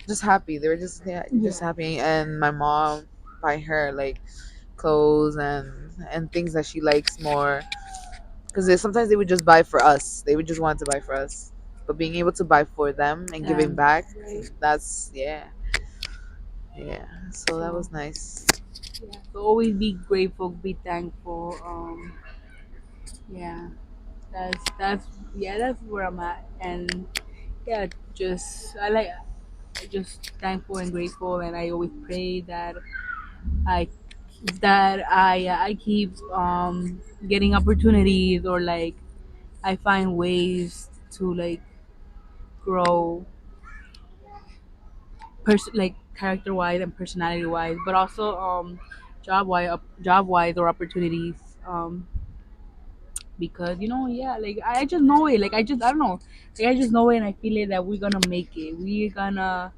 just happy. They were just, yeah, just Yeah. happy, and my mom buy her like clothes and things that she likes more because sometimes they would just buy for us. They would just want to buy for us, but being able to buy for them and giving And back, right. that's yeah, yeah. So that So was nice. yeah. So always be grateful, be thankful. Yeah. That's yeah. That's where I'm at. And yeah, just I like just thankful and grateful. And I always pray that I I keep getting opportunities, or like I find ways to like grow like character wise and personality wise, but also job wise or opportunities. Because yeah, like I just know it. Like I don't know. Like I just know it, and I feel it that we're gonna make it. We're gonna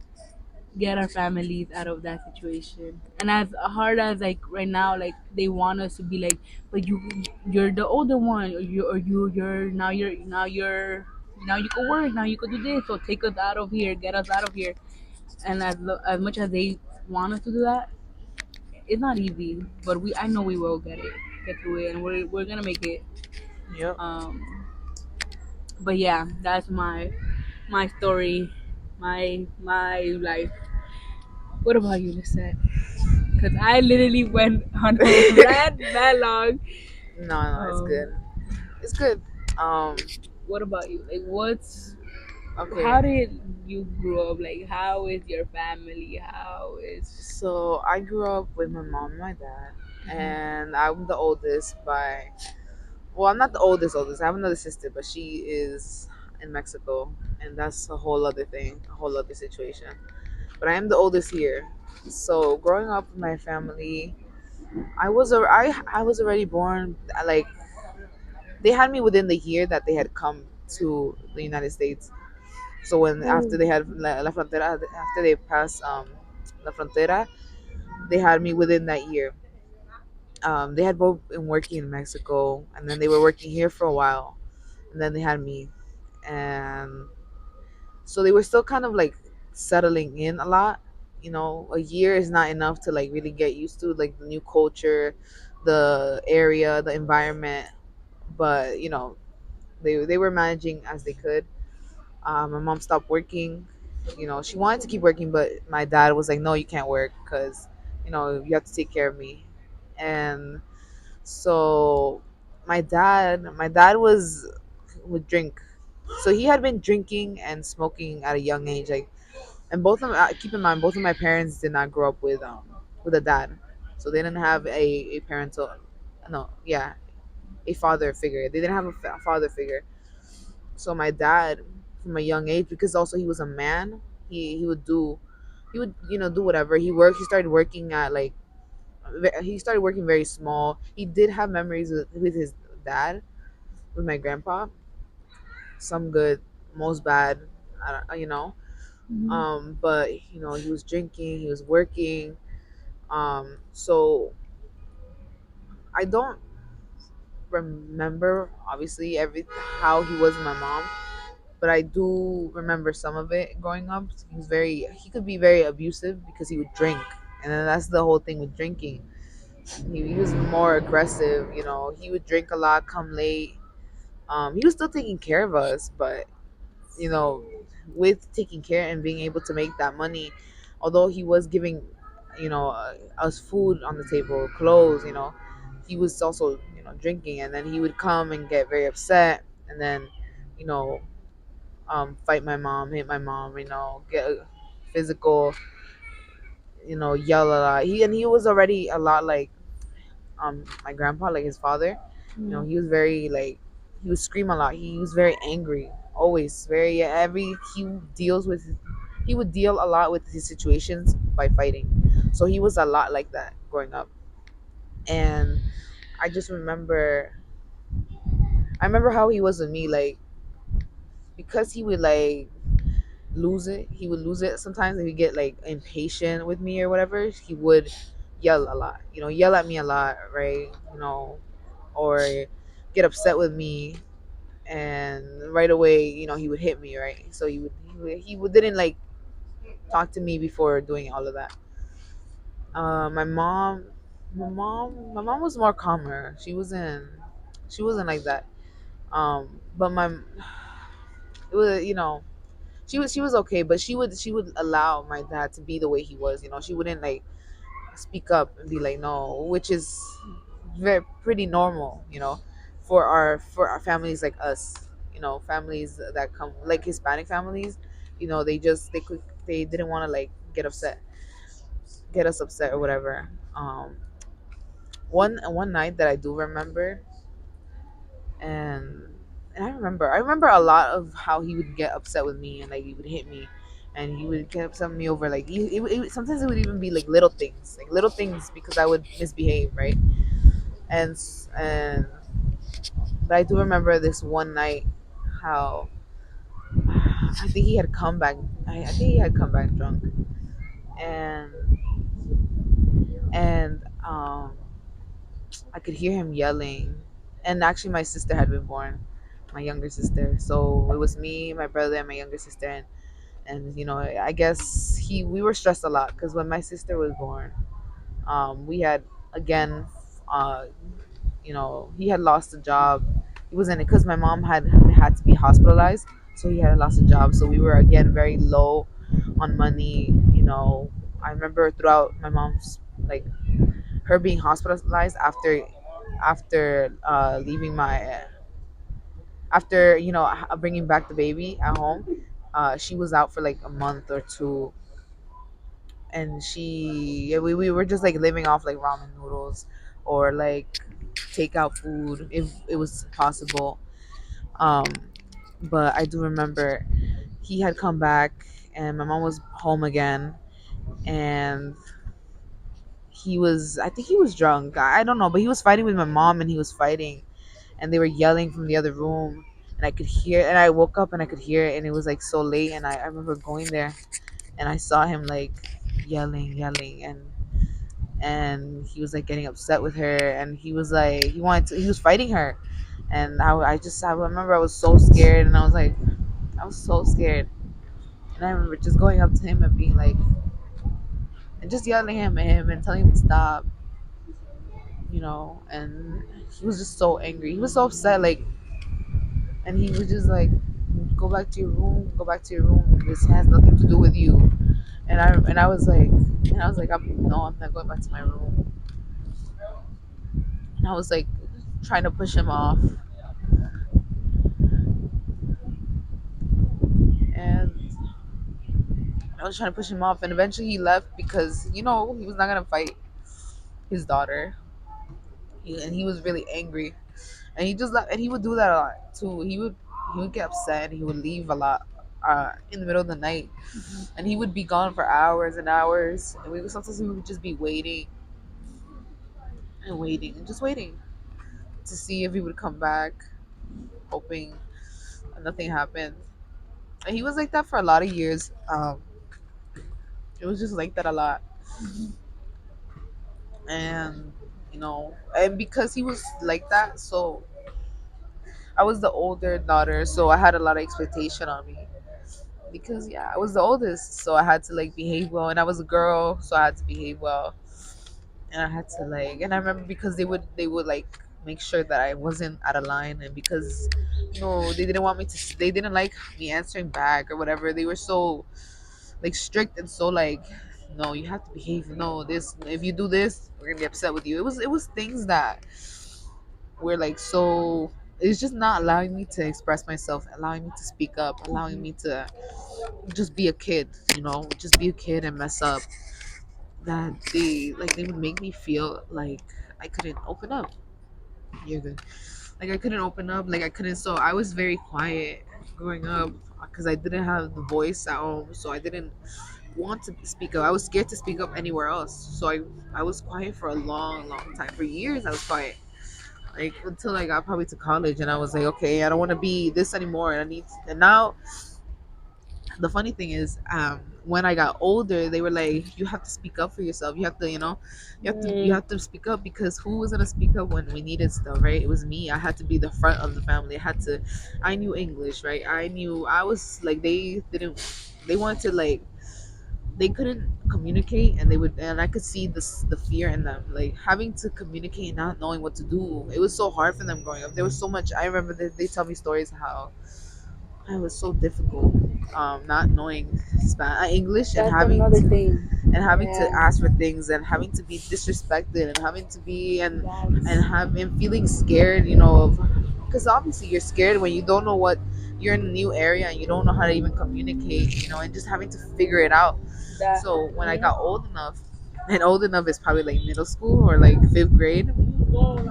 get our families out of that situation. And as hard as like right now, like they want us to be like, but you're the older one, or now you could work, now you could do this, so take us out of here, get us out of here. And as much as they want us to do that, it's not easy. But I know we will get through it, and we're gonna make it. Yep. Um, but yeah, that's my story, my life. What about you, Lisette? Because I literally went on a rant that long. No, no, it's good. Um, It's good. Um. what about you? Like, how Okay. did you grow up? Like, how is your family? How is. So I grew up with my mom and my dad, Mhm. and I'm the oldest by. Well, I'm not the oldest. I have another sister, but she is in Mexico, and that's a whole other thing, a whole other situation. But I am the oldest here. So growing up with my family, I was already born. Like they had me within the year that they had come to the United States. So when Oh. after they had la frontera, after they passed la frontera, they had me within that year. They had both been working in Mexico, and then they were working here for a while, and then they had me, and so they were still kind of like settling in a lot. A year is not enough to like really get used to like the new culture, the area, the environment. But they were managing as they could. My mom stopped working. She wanted to keep working, but my dad was like, "No, you can't work because you have to take care of me." And so my dad would drink. So he had been drinking and smoking at a young age, like, and both of them. Keep in mind, both of my parents did not grow up with a dad, so they didn't have a parental, no, yeah, a father figure. They didn't have a father figure. So my dad, from a young age, because also he was a man, he would do whatever. He started working at like he started working very small. He did have memories with his dad, with my grandpa. Some good, most bad, Mhm. but he was drinking, he was working. So I don't remember obviously every how he was with my mom, but I do remember some of it growing up. He could be very abusive because he would drink, and then that's the whole thing with drinking. He was more aggressive. He would drink a lot, come late. He was still taking care of us, but you know, with taking care and being able to make that money, although he was giving, us food on the table, clothes, he was also, drinking, and then he would come and get very upset, and then, you know, fight my mom, hit my mom, get physical, yell a lot. He was already a lot like my grandpa, like his father. You know, Mm. he was very like he would scream a lot. He was very angry, always very every he would deal a lot with his situations by fighting. So he was a lot like that growing up. And I just remember I remember how he was with me, like because he would like lose it. He would lose it sometimes if he get like impatient with me or whatever. He would yell a lot. You know, yell at me a lot, right? You know, or get upset with me, and right away, you know, he would hit me, right? So he would didn't like talk to me before doing all of that. My mom, my mom was more calmer. She wasn't like that. But it was, you know, she was okay, but she would allow my dad to be the way he was. You know, she wouldn't like speak up and be like no, which is very pretty normal. You know, for our families like us. You know, families that come like Hispanic families. You know, they didn't want to like get us upset or whatever. One night that I do remember, and I remember a lot of how he would get upset with me and like he would hit me, and he would get upset with me over like sometimes it would even be like little things because I would misbehave, right? And but I do remember this one night how I think he had come back. I think he had come back drunk, and and I could hear him yelling. And actually, my sister had been born, my younger sister. So it was me, my brother, and my younger sister. And you know, I guess we were stressed a lot because when my sister was born, we had again, uh, you know, he had lost a job. He wasn't because my mom had to be hospitalized, so he had lost a job. So we were again very low on money. You know, I remember throughout my mom's like her being hospitalized after leaving my after you know bringing back the baby at home. She was out for like a month or two, and we were just like living off like ramen noodles or like takeout food if it was possible. um but I do remember he had come back and my mom was home again, and I think he was drunk. I don't know, but he was fighting with my mom, and he was fighting, and they were yelling from the other room, and I could hear, and I woke up and I could hear it, and it was like so late, and I remember going there and I saw him like yelling, and he was like getting upset with her, and he was like he was fighting her, and I remember I was so scared, and I was so scared, and I remember just going up to him and being like and just yelling at him and telling him to stop, you know. And he was just so angry, he was so upset, like, and he was just like, go back to your room, this has nothing to do with you. And I was like I'm not going back to my room. And I was like trying to push him off, and I was trying to push him off, and eventually he left because you know he was not gonna fight his daughter. And he was really angry, and he just left. And he would do that a lot too. He would get upset, and he would leave a lot in the middle of the night, and he would be gone for hours and hours. And sometimes we would just be waiting and waiting and just waiting to see if he would come back, hoping nothing happened. And he was like that for a lot of years. It was just like that a lot, and you know, and because he was like that, so I was the older daughter, so I had a lot of expectation on me because yeah, I was the oldest, so I had to like behave well, and I was a girl, so I had to behave well, and I had to like, and I remember because they would like make sure that I wasn't out of line, and because they didn't want me to, they didn't like me answering back or whatever. They were so like strict and so like, no, you have to behave. No, this if you do this, we're gonna be upset with you. It was things that were like so. It's just not allowing me to express myself, allowing me to speak up, allowing me to just be a kid. Just be a kid and mess up. That they would make me feel like I couldn't open up. You're good. Like I couldn't open up. Like I couldn't. So I was very quiet growing up because I didn't have the voice at home. So I didn't want to speak up. I was scared to speak up anywhere else. So I was quiet for a long, long time. For years I was quiet. Like until I got probably to college and I was like, okay, I don't want to be this anymore. And I need. And now the funny thing is, when I got older, they were like, "You have to speak up for yourself. You have to, you Mm, have to speak up because who was gonna speak up when we needed stuff, right? It was me. I had to be the front of the family. I had to. I knew English, right? I knew. I was like, they didn't. They wanted to like. They couldn't communicate, and they would, and I could see the fear in them, like having to communicate and not knowing what to do. It was so hard for them growing up. There was so much. I remember that they tell me stories how it was so difficult, not knowing English and that's another thing. having to Yeah, ask for things and having to be disrespected and having to be and that's having feeling scared, of because obviously you're scared when you don't know what you're in a new area and you don't know how to even communicate, and just having to figure it out. that. So when I Mhm. got old enough, and old enough is probably like middle school or like fifth grade,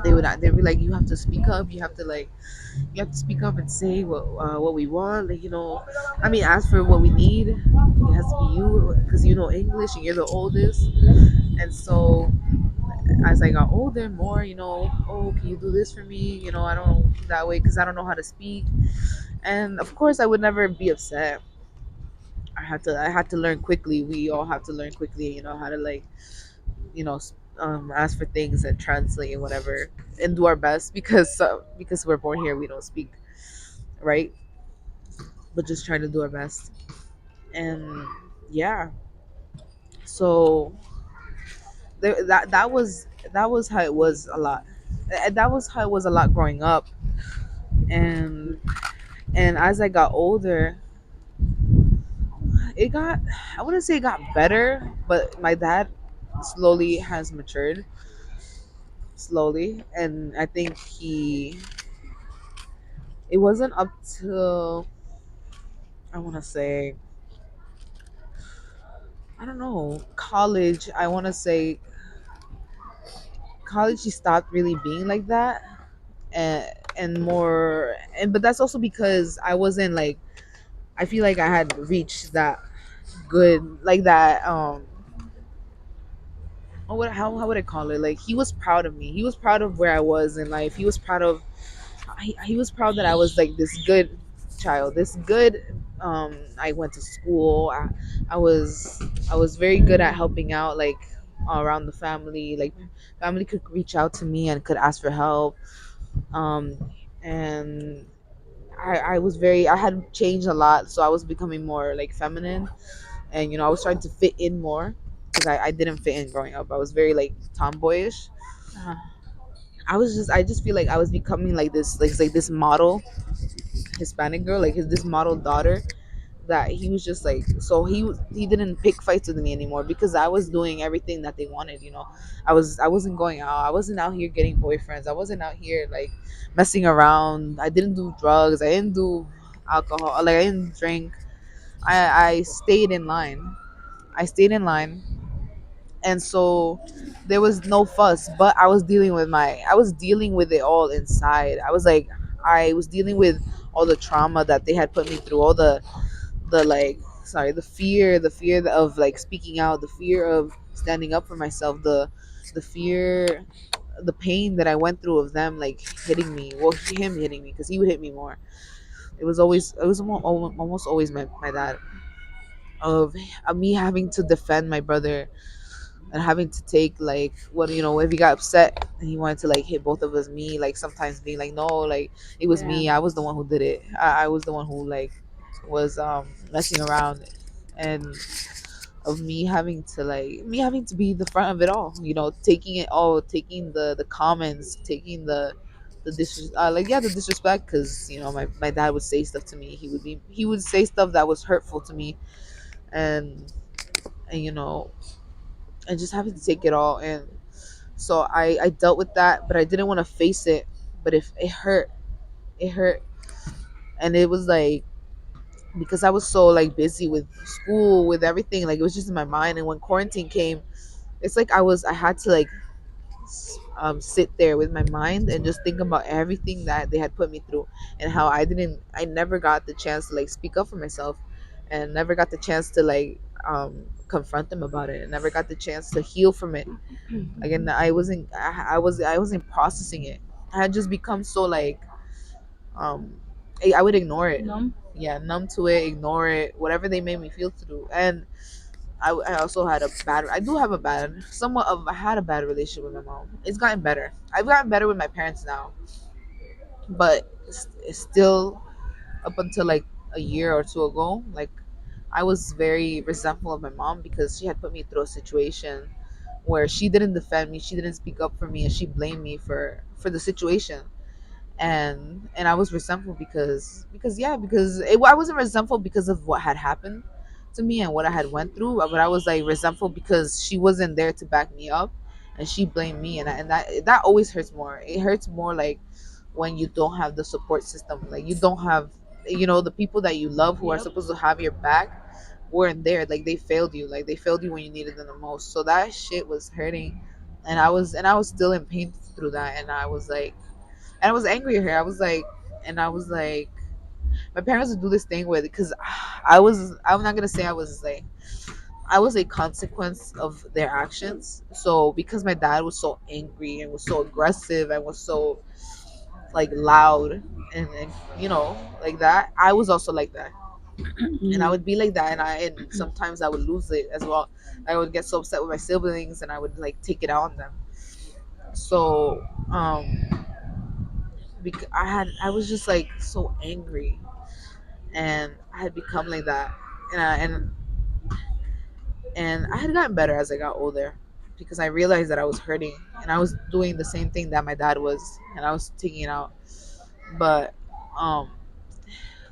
they'd be like, you have to speak up, you have to speak up and say what we want. Like, I mean, ask for what we need. It has to be you because you know English and you're the oldest. And so as I got older, more, oh, can you do this for me? I don't that way because I don't know how to speak. And of course, I would never be upset. I had to learn quickly. We all have to learn quickly. How to like ask for things and translate and whatever and do our best because we're born here we don't speak right, but just trying to do our best. And yeah, so that was how it was a lot. That was how it was a lot growing up. And and as I got older, it got, I wouldn't say it got better, but my dad slowly has matured, slowly. And I think it wasn't up till, I want to say, I don't know, college. I want to say college he stopped really being like that. And more, and but that's also because I wasn't like, I feel like I had reached that good, like that, how would I call it, like he was proud of me, he was proud of where I was in life, he was proud of, he was proud that I was like this good child, this good, I went to school, I was very good at helping out, like around the family, like family could reach out to me and could ask for help. um and I was very, I had changed a lot, so I was becoming more like feminine, and I was trying to fit in more because I didn't fit in growing up. I was very like tomboyish. Uh, I just feel like I was becoming like this model Hispanic girl, like this model daughter, that he was just like, so he didn't pick fights with me anymore because I was doing everything that they wanted. I wasn't going out, I wasn't out here getting boyfriends, I wasn't out here like messing around, I didn't do drugs, I didn't do alcohol, like I didn't drink. I stayed in line. I stayed in line. And so there was no fuss, but I was dealing with it all inside. I was dealing with all the trauma that they had put me through, all the like, sorry, the fear of like speaking out, the fear of standing up for myself, the fear, the pain that I went through of them like hitting me, well, him hitting me because he would hit me more. It was almost always my dad, of me having to defend my brother and having to take like, what, if he got upset and he wanted to like hit both of us, me like sometimes being like, no, like it was yeah, me, I was the one who did it, I was the one who like was messing around. And of me having to be the front of it all, taking it all, taking the comments, taking the disrespect, because my dad would say stuff to me, he would say stuff that was hurtful to me. And and and just having to take it all. And so I dealt with that, but I didn't want to face it. But if it hurt, it hurt. And it was like, because I was so like busy with school, with everything, like it was just in my mind. And when quarantine came, it's like I had to like sit there with my mind and just think about everything that they had put me through, and how I never got the chance to like speak up for myself, and never got the chance to like confront them about it, and never got the chance to heal from it. Again, I wasn't processing it. I had just become so like I would ignore it. Numb. Yeah, numb to it, ignore it, whatever they made me feel through. And I also had a bad. I do have a bad, somewhat of. I had a bad relationship with my mom. It's gotten better. I've gotten better with my parents now, but it's still up until like a year or two ago. Like I was very resentful of my mom because she had put me through a situation where she didn't defend me, she didn't speak up for me, and she blamed me for the situation. And I was resentful because yeah, I wasn't resentful because of what had happened to me and what I had went through, but I was like resentful because she wasn't there to back me up, and she blamed me, and that always hurts more. It hurts more like when you don't have the support system, like you don't have, the people that you love who are Yep. supposed to have your back weren't there. Like they failed you when you needed them the most. So that shit was hurting, and I was still in pain through that, and I was angry at her. I was like, my parents would do this thing with because I'm not gonna say I was a consequence of their actions. So because my dad was so angry and was so aggressive and was so like loud and like that, I was also like that. And I Mhm. would be like that, and sometimes I would lose it as well. I would get so upset with my siblings, and I would like take it out on them. So I was just like so angry, and I had become like that, and I had gotten better as I got older because I realized that I was hurting and I was doing the same thing that my dad was, and I was taking it out. But um,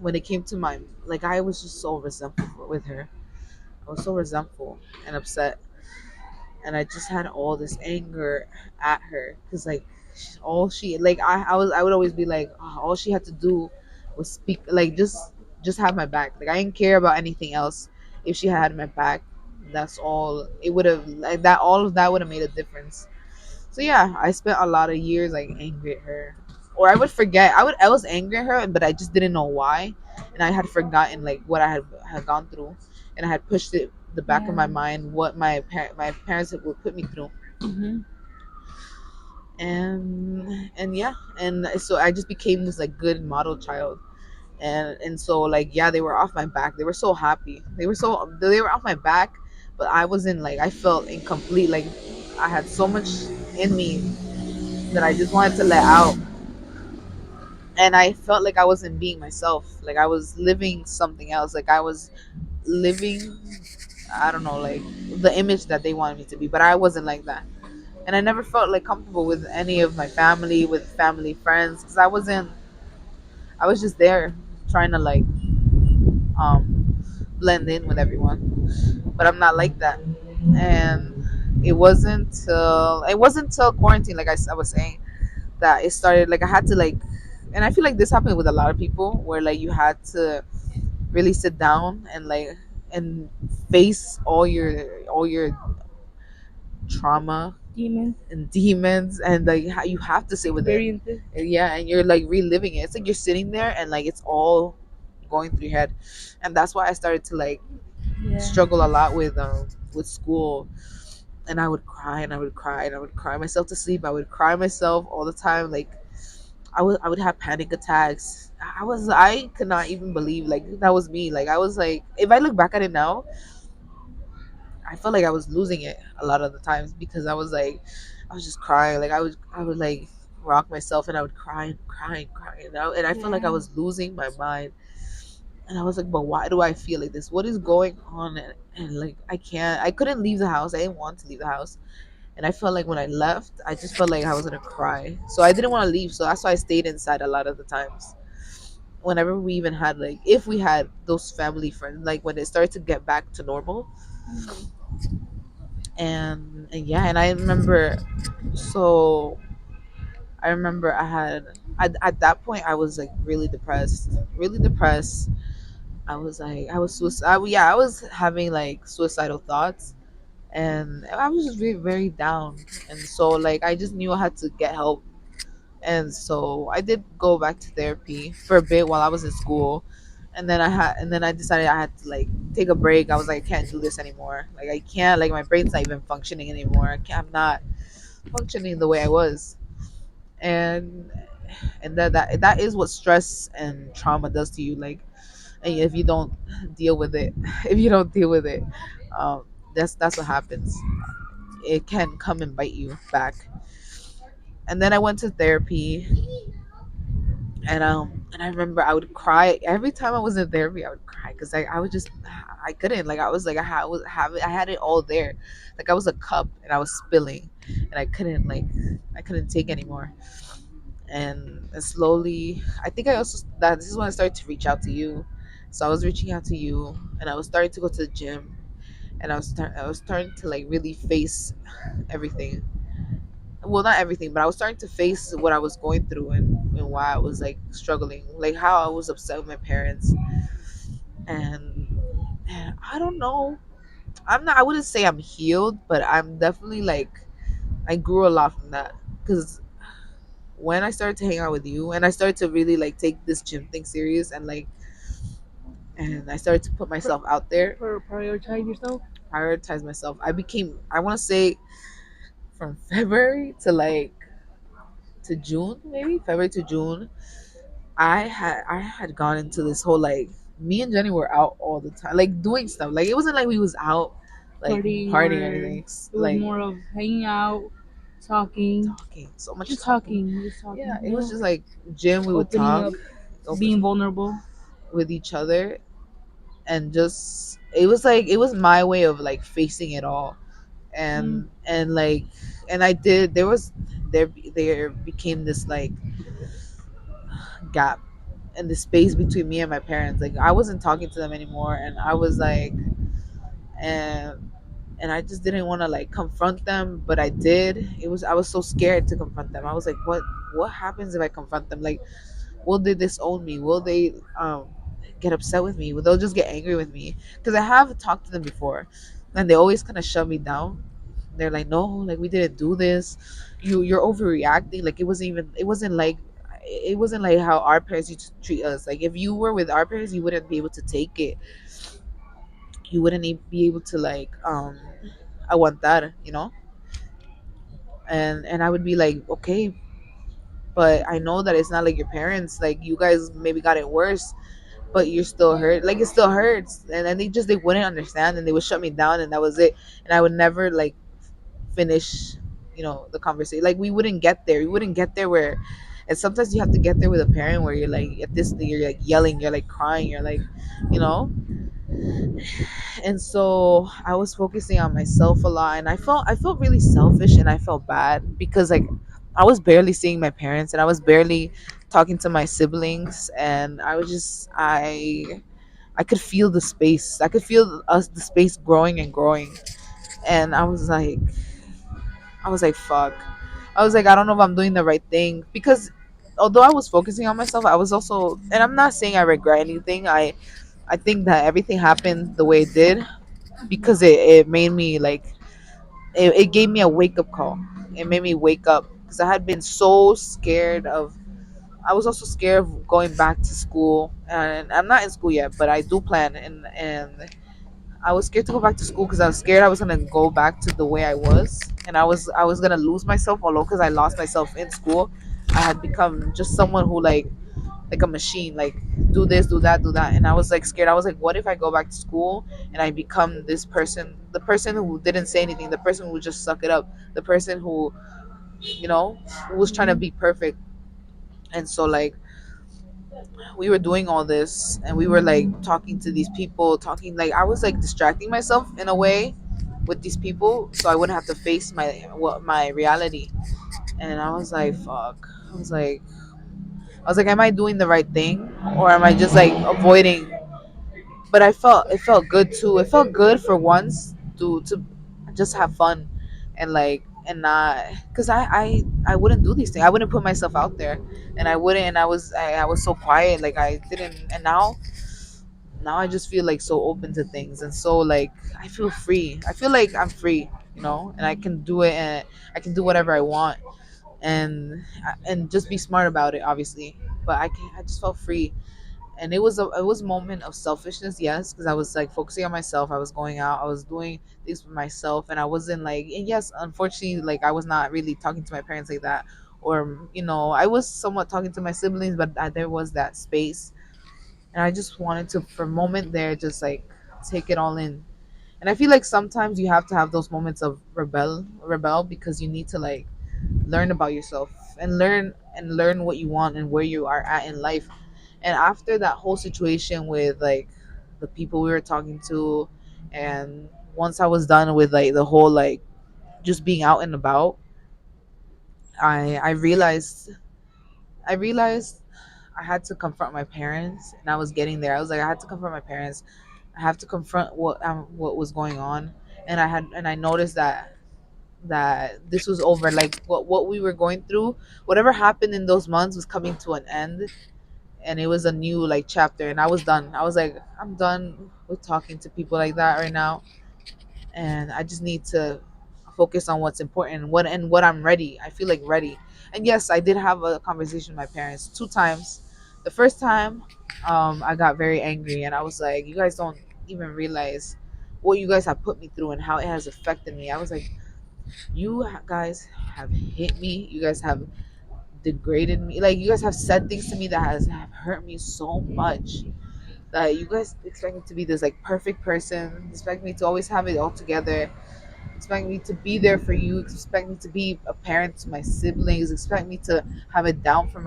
when it came to my like, I was just so resentful with her. I was so resentful and upset, and I just had all this anger at her because like all she like I would always be like, oh, all she had to do was speak, like just have my back. Like I didn't care about anything else. If she had my back, that's all. It would have like that. All of that would have made a difference. So yeah, I spent a lot of years like angry at her, or I would forget. I was angry at her, but I just didn't know why, and I had forgotten like what I had gone through, and I had pushed it the back of Yeah. my mind what my parents would put me through, Mhm. and yeah, and so I just became this like good model child, and so like yeah, they were off my back. They were so happy. They were off my back, but I wasn't like I felt incomplete. Like I had so much in me that I just wanted to let out. And I felt like I wasn't being myself. Like I was living something else. Like I was living, I don't know, like the image that they wanted me to be. But I wasn't like that. And I never felt like comfortable with any of my family, with family friends, because I wasn't. I was just there trying to like blend in with everyone. But I'm not like that. And it wasn't till quarantine, like I was saying, that it started. Like I had to like, and I feel like this happened with a lot of people, where like you had to really sit down and like and face all your trauma Demons. and demons, and like how you have to sit with it. Experiences. And yeah, and you're like reliving it. It's like you're sitting there and like it's all going through your head. And that's why I started to like Yeah. struggle a lot with school. And I would cry and I would cry and I would cry myself to sleep. I would cry myself all the time. Like I would have panic attacks. I could not even believe like that was me. Like I was like, if I look back at it now, I felt like I was losing it a lot of the times because I was just crying. Like I would like rock myself and I would cry and cry and cry, and I felt like I Yeah. was losing my mind. And I was like, but why do I feel like this? What is going on? And like I couldn't leave the house. I didn't want to leave the house. And I felt like when I left, I just felt like I was gonna cry. So I didn't want to leave. So that's why I stayed inside a lot of the times. Whenever we even had like, if we had those family friends, like when it started to get back to normal, Mhm. and yeah, and I remember, so I remember at that point I was like really depressed, really depressed. I was like I was suicide. Yeah, I was having like suicidal thoughts, and I was just very, very down. And so like I just knew I had to get help. And so I did go back to therapy for a bit while I was in school. And then I decided I had to like take a break. I was like, I can't do this anymore. Like I can't, like my brain's not even functioning anymore. I'm not functioning the way I was. And that is what stress and trauma does to you. Like, and if you don't deal with it, if you don't deal with it, um, that's what happens. It can come and bite you back. And then I went to therapy, and I remember I would cry every time I was in therapy. I would cry because I would just, I couldn't, like I was like I had it all there, like I was a cup and I was spilling, and I couldn't take anymore. And slowly, I think I also, that this is when I started to reach out to you. So I was reaching out to you, and I was starting to go to the gym, and I was starting to like really face everything. Well, not everything, but I was starting to face what I was going through, and why I was like struggling, like how I was upset with my parents. And I don't know, I wouldn't say I'm healed, but I'm definitely like, I grew a lot from that. Because when I started to hang out with you, and I started to really like take this gym thing serious, and I started to put myself out there, Prioritize yourself. prioritize myself, I became, I want to say, from February to like to June, maybe February to June, I had gone into this whole like, me and Jenny were out all the time, like doing stuff. Like it wasn't like we was out like Partying, partying or or anything. it was Like more of hanging out, talking, talking, so much just talking. talking, just Yeah, talking. it was just like gym. We would Opening talk, up, being open vulnerable. with each other, and just it was like it was my way of like facing it all. Mm, And like, and I did. There became this like gap and the space between me and my parents. Like I wasn't talking to them anymore, and I was like, and I just didn't want to like confront them, but I did. I was so scared to confront them. I was like, what happens if I confront them? Like, will they disown me? Will they get upset with me? Will they just get angry with me? Because I have talked to them before, and they always kind of shut me down. They're like, no, like we didn't do this. You're overreacting. Like it wasn't like how our parents used to treat us. Like if you were with our parents, you wouldn't be able to take it. You wouldn't be able to like aguantar, you know. And I would be like, okay, but I know that it's not like your parents. Like you guys maybe got it worse, but you're still hurt. Like it still hurts. And then they wouldn't understand, and they would shut me down, and that was it. And I would never like finish, the conversation. Like we wouldn't get there. We wouldn't get there where. And sometimes you have to get there with a parent where you're like at this, you're like yelling, you're like crying, you're like, you know. And so I was focusing on myself a lot, and I felt really selfish, and I felt bad because like I was barely seeing my parents, and I was barely talking to my siblings, and I was just I could feel the space. I could feel us the space growing and growing. And I was like fuck. I was like, I don't know if I'm doing the right thing, because although I was focusing on myself, I was also, and I'm not saying I regret anything. I think that everything happened the way it did because it made me like, it gave me a wake up call. It made me wake up because I had been so scared of. I was also scared of going back to school, and I'm not in school yet, but I do plan. And I was scared to go back to school because I was scared I was gonna go back to the way I was, and I was gonna lose myself. Although because I lost myself in school, I had become just someone who like a machine, like do this, do that, and I was like scared. I was like, what if I go back to school and I become this person, the person who didn't say anything, the person who just suck it up, the person who was trying to be perfect. And so like we were doing all this, and we were like talking to these people, talking, like I was like distracting myself in a way with these people so I wouldn't have to face my reality. And I was like fuck. I was like, am I doing the right thing, or am I just like avoiding? But it felt good too. It felt good for once to just have fun, and like, and not, because I wouldn't do these things. I wouldn't put myself out there, and I wouldn't. And I was so quiet. Like I didn't. And now now I just feel like so open to things, and so like I feel free. I feel like I'm free, and I can do it, and I can do whatever I want, and just be smart about it, obviously. But I just felt free, and it was a moment of selfishness, yes, because I was like focusing on myself. I was going out, I was doing things for myself, and I wasn't like, and yes, unfortunately, like I was not really talking to my parents like that, or I was somewhat talking to my siblings, but there was that space, and I just wanted to for a moment there just like take it all in. And I feel like sometimes you have to have those moments of rebel because you need to like learn about yourself and learn what you want and where you are at in life. And after that whole situation with like the people we were talking to, and once I was done with like the whole like just being out and about, I realized I had to confront my parents, and I was getting there. I was like, I had to confront my parents. I have to confront what was going on, and I noticed that this was over. Like what we were going through, whatever happened in those months was coming to an end, and it was a new like chapter. And I was done. I was like, I'm done with talking to people like that right now, and I just need to focus on what's important and what I'm ready. I feel like ready. And yes, I did have a conversation with my parents two times. The first time, I got very angry, and I was like, you guys don't even realize what you guys have put me through and how it has affected me. I was like, guys have hit me. You guys have degraded me. Like you guys have said things to me that have hurt me so much that you guys expect me to be this like perfect person, expect me to always have it all together, expect me to be there for you, expect me to be a parent to my siblings, expect me to have it down for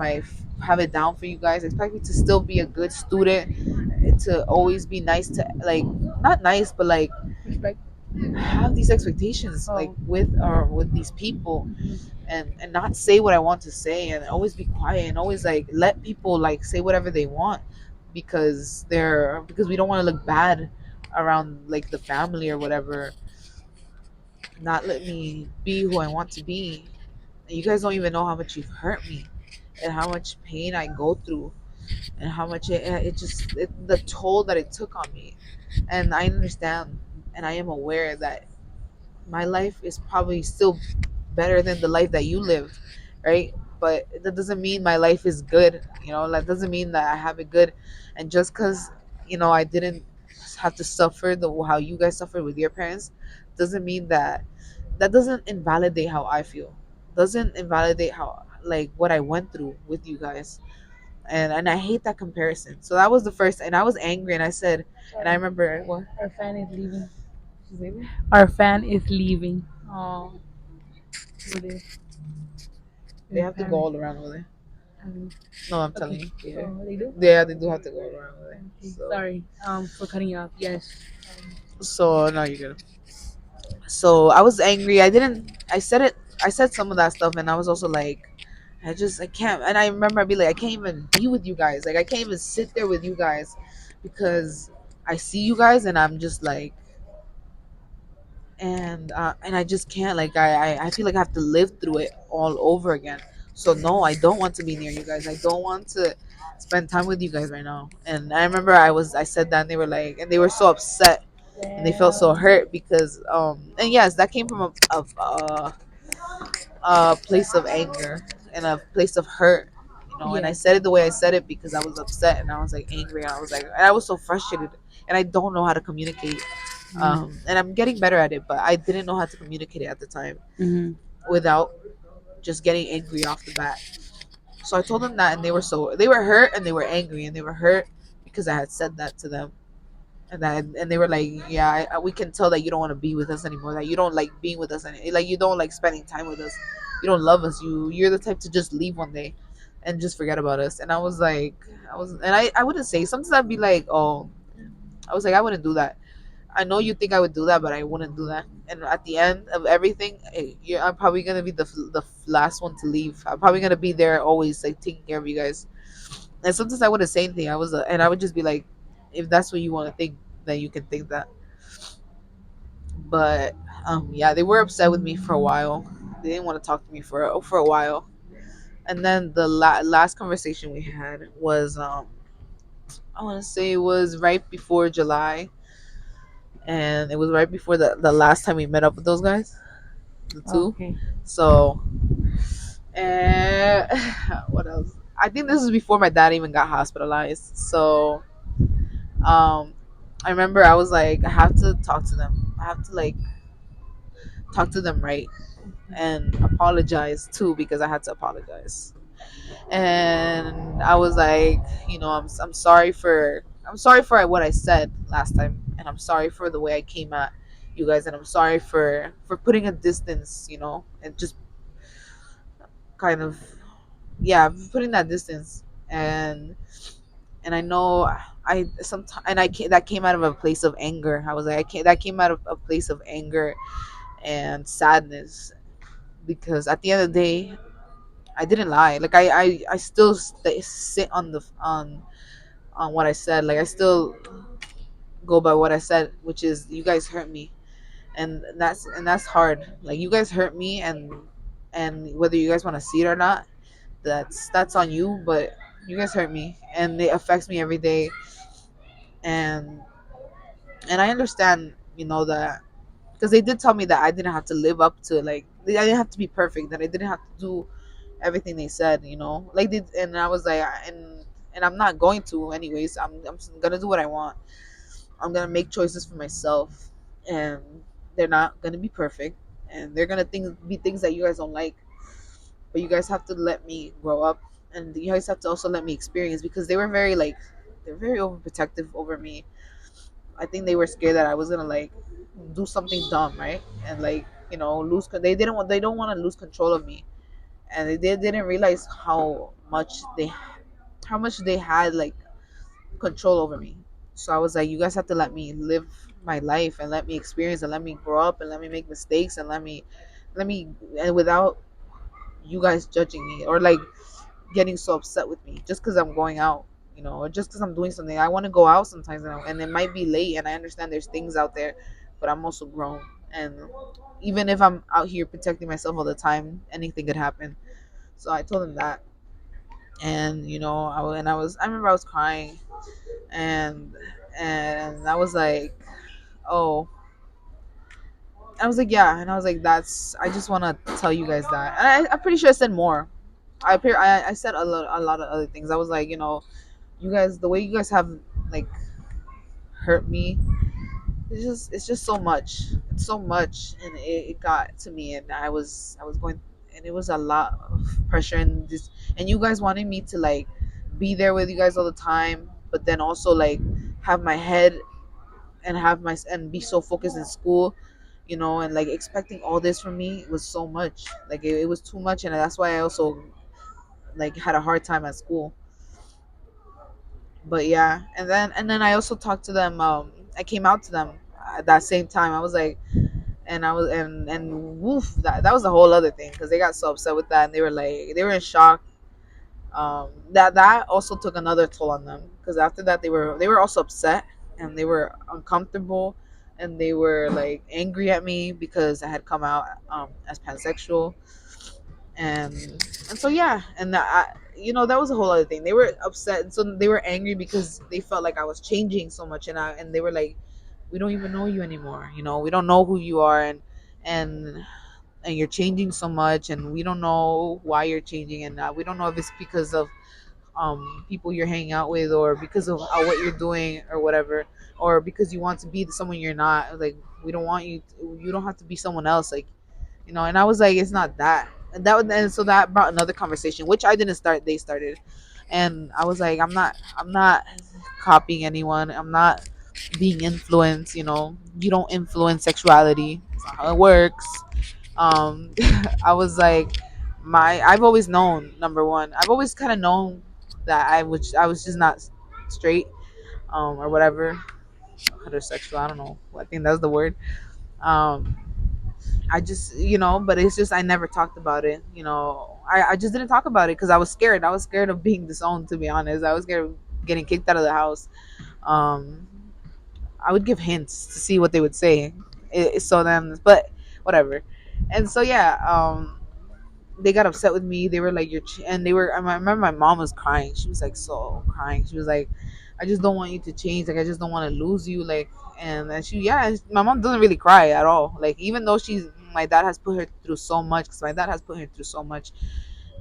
you guys, expect me to still be a good student, to always be nice to like not nice but like Respect. have these expectations like Oh. with these people, and not say what I want to say, and always be quiet, and always like let people like say whatever they want because we don't want to look bad around like the family or whatever, not let me be who I want to be. And you guys don't even know how much you've hurt me and how much pain I go through and how much the toll that it took on me. And I understand, and I am aware that my life is probably still better than the life that you lived, right? But that doesn't mean my life is good, that doesn't mean that I have it good. And just because I didn't have to suffer the how you guys suffered with your parents doesn't mean that doesn't invalidate how I feel, doesn't invalidate how like what I went through with you guys. And I hate that comparison. So that was the first, and I was angry, and I said, and I Sorry. remember what. Our fan is leaving. She's leaving. Our fan is leaving. Oh, it is. They Their have to go fan. all around with it. No, I'm telling Okay. you. Yeah. So they do. Yeah, they do have to go around with it. Okay. Sorry. For cutting you off. Yes. So no, you're good. So I was angry. I said it. I said some of that stuff, and I was also like, I can't. And I remember I'd be like, I can't even be with you guys. Like I can't even sit there with you guys because I see you guys, and I'm just like, and I just can't. Like I feel like I have to live through it all over again. So no, I don't want to be near you guys. I don't want to spend time with you guys right now. And I remember I said that, and they were like, and they were so upset, and they felt so hurt because and yes, that came from a place of anger and a place of hurt. And I Yeah. said it the way I said it because I was upset, and I was like angry, and I was so frustrated, and I don't know how to communicate. And I'm getting better at it, but I didn't know how to communicate it at the time Mm-hmm. without just getting angry off the bat. So I told them that, and they were hurt, and they were angry, and they were hurt because I had said that to them, and they were like, yeah, we can tell that you don't want to be with us anymore, that you don't like being with us, like you don't like spending time with us, you don't love us, you're the type to just leave one day and just forget about us. And I was like, I wouldn't say, sometimes I'd be like, oh, I was like, I wouldn't do that. I know you think I would do that, but I wouldn't do that. And at the end of everything, I'm probably gonna be the last one to leave. I'm probably gonna be there always, like taking care of you guys. And sometimes I wouldn't say anything. And I would just be like, if that's what you want to think, then you can think that. But yeah, they were upset with me for a while. They didn't want to talk to me for a while. And then the last conversation we had was I want to say it was right before July, and it was right before the last time we met up with those guys, the two. Okay. So, and what else? I think this is before my dad even got hospitalized. So, um, I remember I was like, I have to talk to them. I have to like talk to them right and apologize too because I had to apologize. And I was like, I'm sorry for what I said last time, and I'm sorry for the way I came at you guys, and I'm sorry for putting a distance, and just kind of, yeah, putting that distance. And I know I sometimes, and that came out of a place of anger. I was like, that came out of a place of anger and sadness, because at the end of the day, I didn't lie. Like I still sit on what I said. Like I still go by what I said, which is you guys hurt me, and that's hard. Like you guys hurt me, and whether you guys want to see it or not, that's on you. But you guys hurt me, and it affects me every day. And I understand, that because they did tell me that I didn't have to live up to, like, I didn't have to be perfect, that I didn't have to do everything they said, like they, and I was like, and I'm not going to anyways. I'm gonna do what I want. I'm gonna make choices for myself, and they're not gonna be perfect, and they're gonna be things that you guys don't like, but you guys have to let me grow up, and you guys have to also let me experience, because they were very like, they're very overprotective over me. I think they were scared that I was gonna like do something dumb, right? And like, they don't want to lose control of me, and they didn't realize how much they had like control over me. So I was like, you guys have to let me live my life, and let me experience, and let me grow up, and let me make mistakes, and let me and without you guys judging me, or like getting so upset with me just because I'm going out, or just because I'm doing something. I want to go out sometimes, and it might be late, and I understand there's things out there, but I'm also grown, and even if I'm out here protecting myself all the time, anything could happen. So I told him that, and I remember I was crying, and I was like, oh, I was like, yeah, and I was like, I just want to tell you guys that, and I'm pretty sure I said more. I said a lot of other things. I was like, you guys, the way you guys have like hurt me, it's just so much. It's so much, and it got to me, and I was going, and it was a lot of pressure, and you guys wanted me to like be there with you guys all the time, but then also like have my head, and and be so focused in school, and like expecting all this from me was so much. Like it was too much, and that's why I also like had a hard time at school. But yeah, and then I also talked to them. I came out to them at that same time. I was like, and I was and woof, that was a whole other thing, because they got so upset with that, and they were like, they were in shock. That also took another toll on them, because after that they were also upset, and they were uncomfortable, and they were like angry at me because I had come out as pansexual, and so yeah, and that was a whole other thing. They were upset, and so they were angry because they felt like I was changing so much, and they were like, we don't even know you anymore, we don't know who you are, and and you're changing so much, and we don't know why you're changing, and we don't know if it's because of people you're hanging out with, or because of what you're doing or whatever, or because you want to be someone you're not. Like, we don't want you don't have to be someone else, like, and I was like, it's not that. And so that brought another conversation, which I didn't start, they started. And I was like, I'm not copying anyone. I'm not being influenced. You don't influence sexuality. That's not how it works. um I was like, I've always known, number one, I've always kind of known that I was just not straight, or whatever, heterosexual, I don't know, I think that's the word. um I just, but it's just I never talked about it. I just didn't talk about it because I was scared. I was scared of being disowned, to be honest. I was scared of getting kicked out of the house. Um, I would give hints to see what they would say. So then, but whatever. And so, yeah, they got upset with me. They were like, and they were, I remember my mom was crying. She was like, so crying. She was like, I just don't want you to change. Like I just don't want to lose you. Like and she yeah, my mom doesn't really cry at all. Like even though she's my dad has put her through so much because my dad has put her through so much.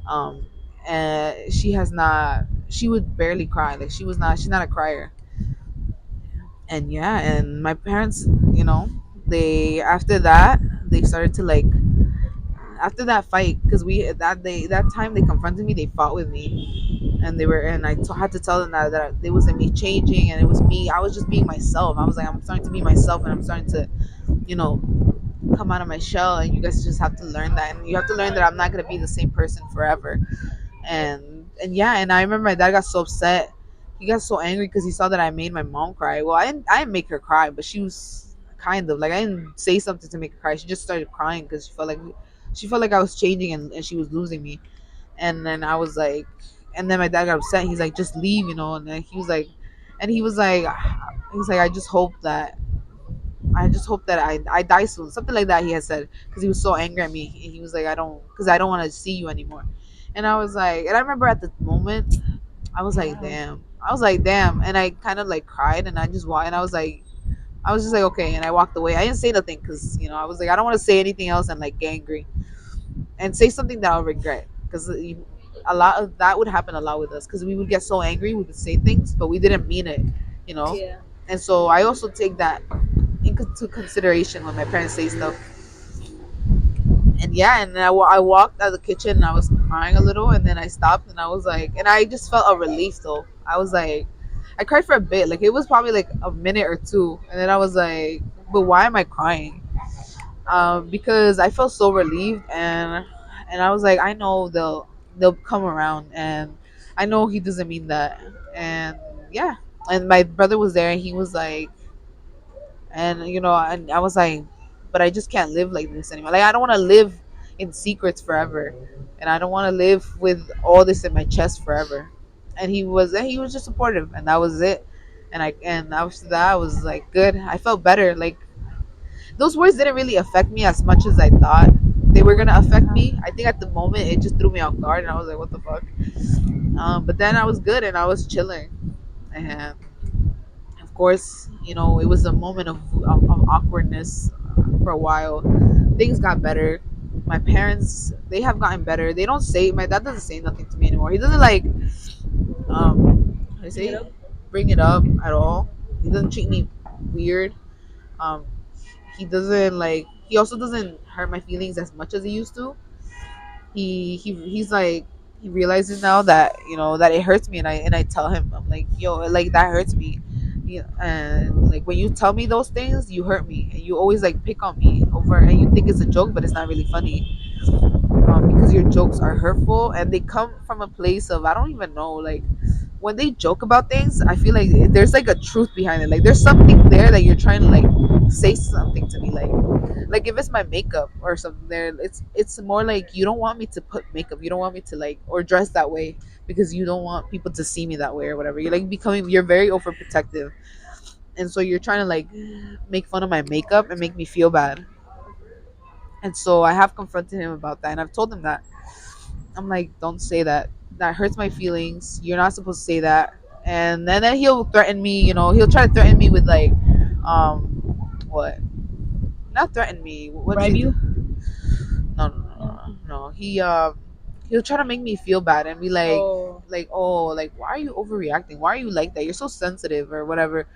Um, and she has not. She would barely cry. Like she was not. She's not a crier. And yeah, and my parents, they after that they started to like after that fight because that time they confronted me, they fought with me, and had to tell them that it wasn't me changing, and it was me. I was just being myself. I was like, I'm starting to be myself, and I'm starting to you know come out of my shell, and you guys just have to learn that, and you have to learn that I'm not going to be the same person forever. And yeah, and I remember my dad got so upset. He got so angry because he saw that I made my mom cry. Well, I didn't make her cry, but she was kind of like, I didn't say something to make her cry. She just started crying because she felt like I was changing, and she was losing me. And then I was like, and then my dad got upset. He's like, just leave, and then he was like, I just hope that I die soon, something like that. He had said because he was so angry at me. He was like, I don't want to see you anymore. And I was like, and I remember at the moment, I was like, Wow. damn. I was like, damn, and I kind of like cried, and I just walked, and I was just like, okay, and I walked away. I didn't say nothing because I was like, I don't want to say anything else and like get angry and say something that I'll regret because a lot of that would happen a lot with us because we would get so angry, we would say things, but we didn't mean it, you know. Yeah. And so I also take that into consideration when my parents say stuff. And yeah, and then I walked out of the kitchen and I was crying a little, and then I stopped and I was like, and I just felt a relief though. I was like, I cried for a bit, like it was probably like a minute or two, and then I was like, but why am I crying? Because I felt so relieved, and I was like, I know they'll come around, and I know he doesn't mean that, and yeah, and my brother was there, and he was like, and I was like, but I just can't live like this anymore. Like I don't want to live in secrets forever, and I don't want to live with all this in my chest forever. And he was just supportive, and that was it. And after that, I was like, good. I felt better. Like those words didn't really affect me as much as I thought they were gonna affect me. I think at the moment it just threw me off guard, and I was like, what the fuck. But then I was good, and I was chilling, and of course, it was a moment of awkwardness for a while. Things got better. My parents, they have gotten better. They don't say, my dad doesn't say nothing to me anymore. He doesn't like, how do I Bring it say, up. bring it up at all. He doesn't treat me weird. Um, he also doesn't hurt my feelings as much as he used to. He's like, he realizes now that that it hurts me, and I tell him, I'm like, yo, like that hurts me. And like when you tell me those things, you hurt me, and you always like pick on me over, and you think it's a joke, but it's not really funny, because your jokes are hurtful, and they come from a place of, I don't even know, like when they joke about things, I feel like there's like a truth behind it. Like there's something there that you're trying to like say something to me, like if it's my makeup or something there, it's more like you don't want me to put makeup, you don't want me to like or dress that way because you don't want people to see me that way or whatever. You're very overprotective, and so you're trying to like make fun of my makeup and make me feel bad. And so I have confronted him about that, and I've told him that. I'm like, don't say that. That hurts my feelings. You're not supposed to say that. And then he'll threaten me. He'll try to threaten me with like, what? Not threaten me. What does he Bribe do? you. No, no, no, No. no, no. He'll try to make me feel bad and be Oh. like, oh, like why are you overreacting? Why are you like that? You're so sensitive or whatever.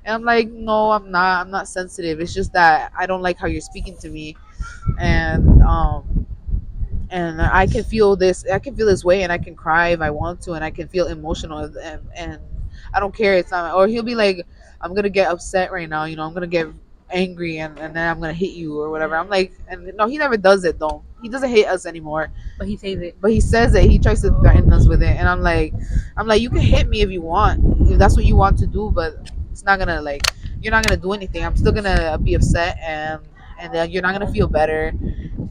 And I'm like, no, I'm not. I'm not sensitive. It's just that I don't like how you're speaking to me, and I can feel this way, and I can cry if I want to, and I can feel emotional, and I don't care. It's not, or he'll be like, I'm gonna get upset right now, I'm gonna get angry, and then I'm gonna hit you or whatever. I'm like, and no, he never does it though. He doesn't hit us anymore, But he says it. but he says it. He tries to threaten us with it, and I'm like, you can hit me if you want, if that's what you want to do, but it's not gonna like, you're not gonna do anything. I'm still gonna be upset, and then you're not gonna feel better,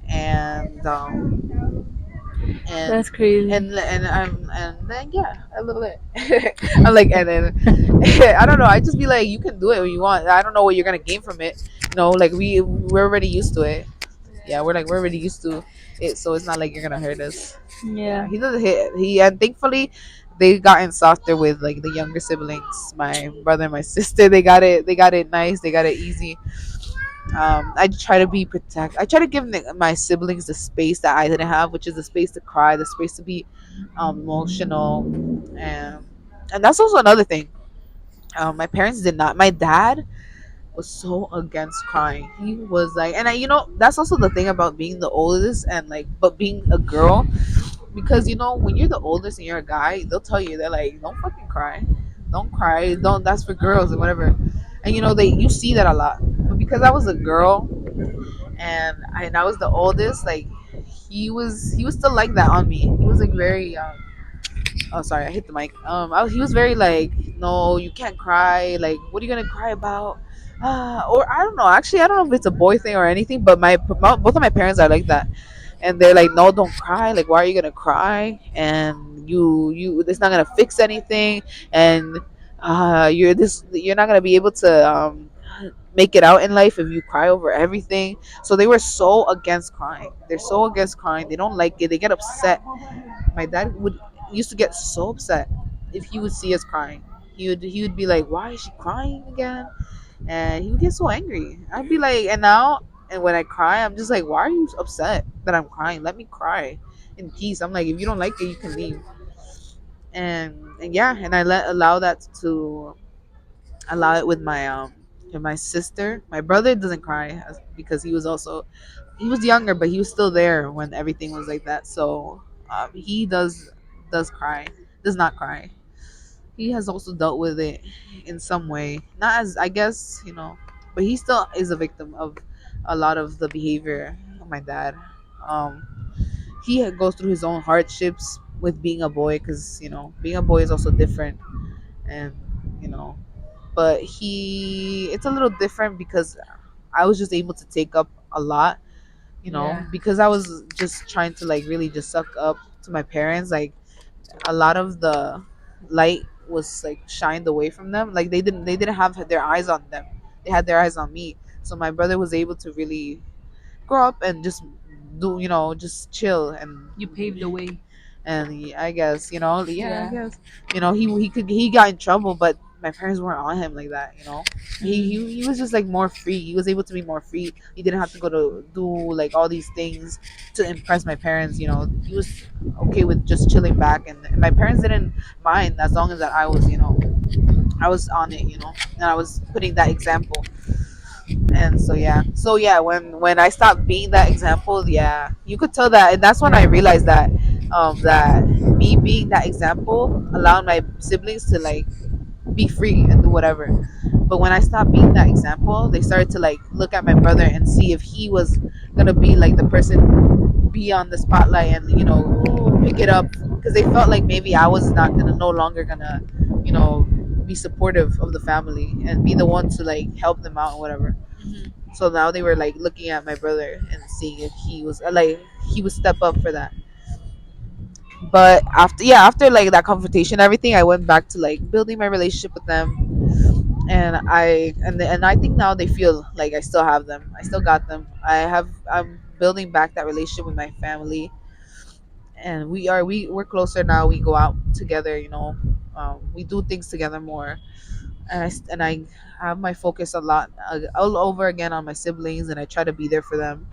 and and That's crazy. and then yeah, a little bit. I'm like, and then I don't know. I just be like, you can do it when you want. I don't know what you're gonna gain from it. Like we're already used to it. Yeah, we're already used to it, so it's not like you're gonna hurt us. Yeah, Yeah. he doesn't hit. And thankfully, they gotten softer with like the younger siblings, my brother and my sister. They got it nice, they got it easy. I try to be protect. I try to give my siblings the space that I didn't have, which is the space to cry, the space to be emotional, and and that's also another thing. My parents did not. My dad was so against crying. He was like, and that's also the thing about being the oldest and like, but being a girl, because when you're the oldest and you're a guy, they'll tell you, they're like, don't fucking cry, don't cry, don't. That's for girls and whatever. And you see that a lot. But because I was a girl and I was the oldest, like he was still like that on me. He was like very oh, sorry, I hit the mic. He was very like, no, you can't cry. Like, what are you gonna cry about? Or I don't know. Actually, I don't know if it's a boy thing or anything. But both of my parents are like that, and they're like, no, don't cry. Like, why are you gonna cry? And it's not gonna fix anything. And you're not gonna be able to make it out in life if you cry over everything. So they were so against crying. They're so against crying. They don't like it. They get upset. My dad would used to get so upset if he would see us crying. He would be like, "Why is she crying again?" And he would get so angry. I'd be like, and when I cry, I'm just like, "Why are you upset that I'm crying? Let me cry in peace." I'm like, if you don't like it, you can leave. And yeah, and I let allow that to allow it with my sister. My brother doesn't cry because he was younger, but he was still there when everything was like that. So he does cry, does not cry. He has also dealt with it in some way, not as I guess but he still is a victim of a lot of the behavior of my dad. Um, he goes through his own hardships with being a boy because being a boy is also different, and you know but he it's a little different because I was just able to take up a lot, Yeah. because I was just trying to like really just suck up to my parents. Like a lot of the light was like shined away from them. Like they didn't have their eyes on them. They had their eyes on me. So my brother was able to really grow up and just just chill You paved the way. and I guess yeah, I Yeah. guess he got in trouble, but my parents weren't on him like that. Hmm. He was just like more free. He was able to be more free. He didn't have to go to do like all these things to impress my parents. He was okay with just chilling back, and my parents didn't mind as long as that I was on it, and I was putting that example. And so yeah, when I stopped being that example, yeah, you could tell that. And that's when I realized that me being that example allowed my siblings to like be free and do whatever. But when I stopped being that example, they started to like look at my brother and see if he was gonna be like the person, be on the spotlight and pick it up, because they felt like maybe I was not gonna no longer gonna you know be supportive of the family and be the one to like help them out or whatever. Hmm. So now they were like looking at my brother and seeing if he was like he would step up for that. But after like that confrontation and everything, I went back to like building my relationship with them. And I think now they feel like I still have them. I still got them. I'm building back that relationship with my family, and we're closer now. We go out together, we do things together more. And I have my focus a lot all over again on my siblings, and I try to be there for them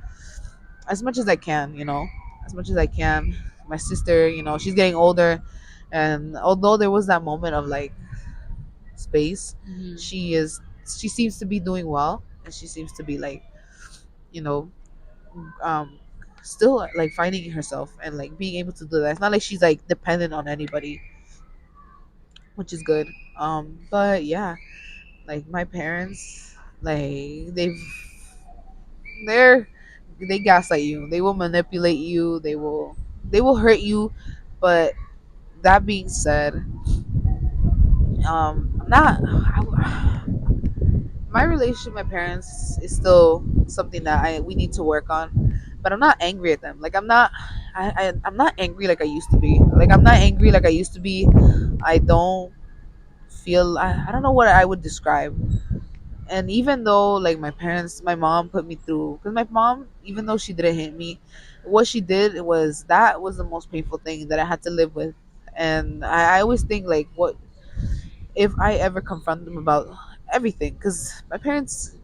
as much as I can, as much as I can. My sister, she's getting older, and although there was that moment of like space, Hmm. she seems to be doing well, and she seems to be like, you know, um, still like finding herself and like being able to do that. It's not like she's like dependent on anybody, which is good. But yeah, like my parents, like they're they gaslight you. They will manipulate you. They will hurt you. But that being said, I'm not. My relationship with my parents is still something that we need to work on. But I'm not angry at them. Like I'm not angry like I used to be. Like I'm not angry like I used to be. I don't feel. I don't know what I would describe. And even though like my mom put me through, because my mom, even though she didn't hit me, what she did was that was the most painful thing that I had to live with. And I always think like, what if I ever confront them about everything? Because my parents,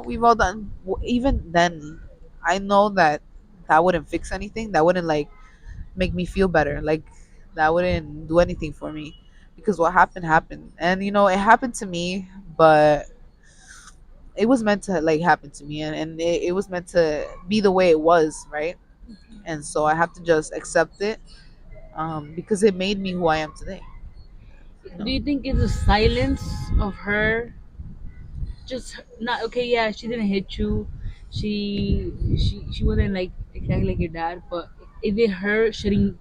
we've all done. Even then, I know that that wouldn't fix anything. That wouldn't like make me feel better. Like that wouldn't do anything for me, because what happened happened, and it happened to me, but it was meant to like happen to me, and it was meant to be the way it was, right? And so I have to just accept it, because it made me who I am today. You Do know, you think it's the silence of her just not okay? Yeah, she didn't hit you. She wasn't like exactly like your dad, but is it her shutting,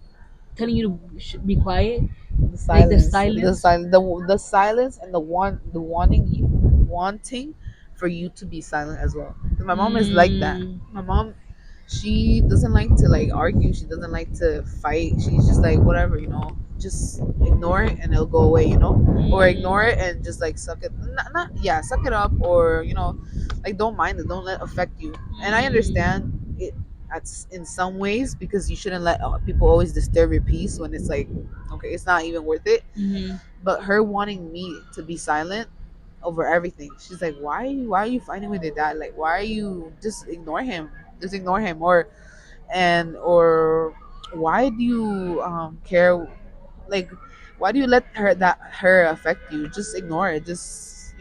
telling you to be quiet, the like the silence, silence? the silence, and the wanting for you to be silent as well. 'Cause my mom is like that. Mm, My mom, she doesn't like to like argue. She doesn't like to fight. She's just like, whatever, just ignore it and it'll go away, or ignore mm, it and just like suck it, not yeah, suck it up, or like don't mind it, don't let it affect you. And I mm, understand it in some ways, because you shouldn't let people always disturb your peace when it's like, okay, it's not even worth it. mm, But her wanting me to be silent over everything, she's like, why are you fighting with your dad? Like, why are you just ignore him? Just ignore him, or why do you care? Like, why do you let her affect you? Just ignore it. Just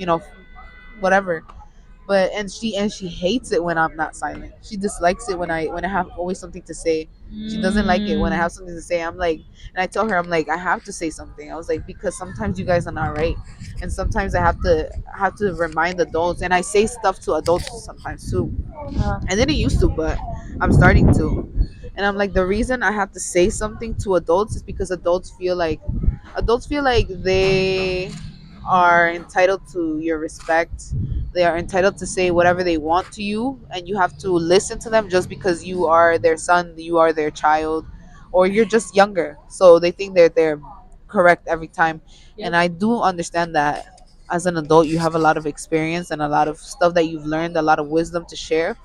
whatever. But and she hates it when I'm not silent. She dislikes it when I have always something to say. She doesn't like it when I mm. have something to say. I'm like, and I tell her, I'm like, I have to say something. I was like, because sometimes you guys are not right, and sometimes I have to remind adults, and I say stuff to adults sometimes too. I didn't used to, but I'm starting to. And I'm like, the reason I have to say something to adults is because adults feel like they are entitled to your respect. They are entitled to say whatever they want to you, and you have to listen to them just because you are their son, you are their child, or you're just younger. So they think they're correct every time. And Yep. I do understand that as an adult, you have a lot of experience and a lot of stuff that you've learned, a lot of wisdom to share,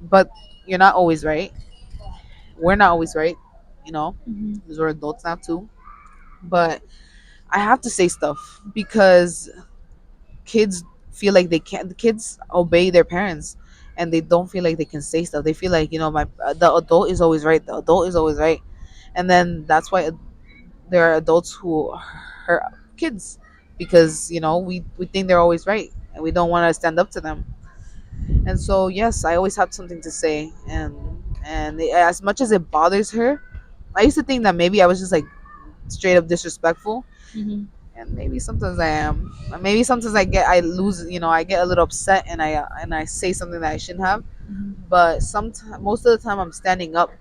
but you're not always right. We're not always right, you know, Hmm. because we're adults now too. But I have to say stuff because kids feel like they can't. The kids obey their parents, and they don't feel like they can say stuff. They feel like my the adult is always right. The adult is always right, and then that's why there are adults who hurt kids because we think they're always right, and we don't want to stand up to them. And so yes, I always have something to say, as much as it bothers her, I used to think that maybe I was just like straight up disrespectful, Hmm. and maybe sometimes I am. Maybe sometimes I lose, I get a little upset, and I say something that I shouldn't have. But sometimes, most of the time, I'm standing up.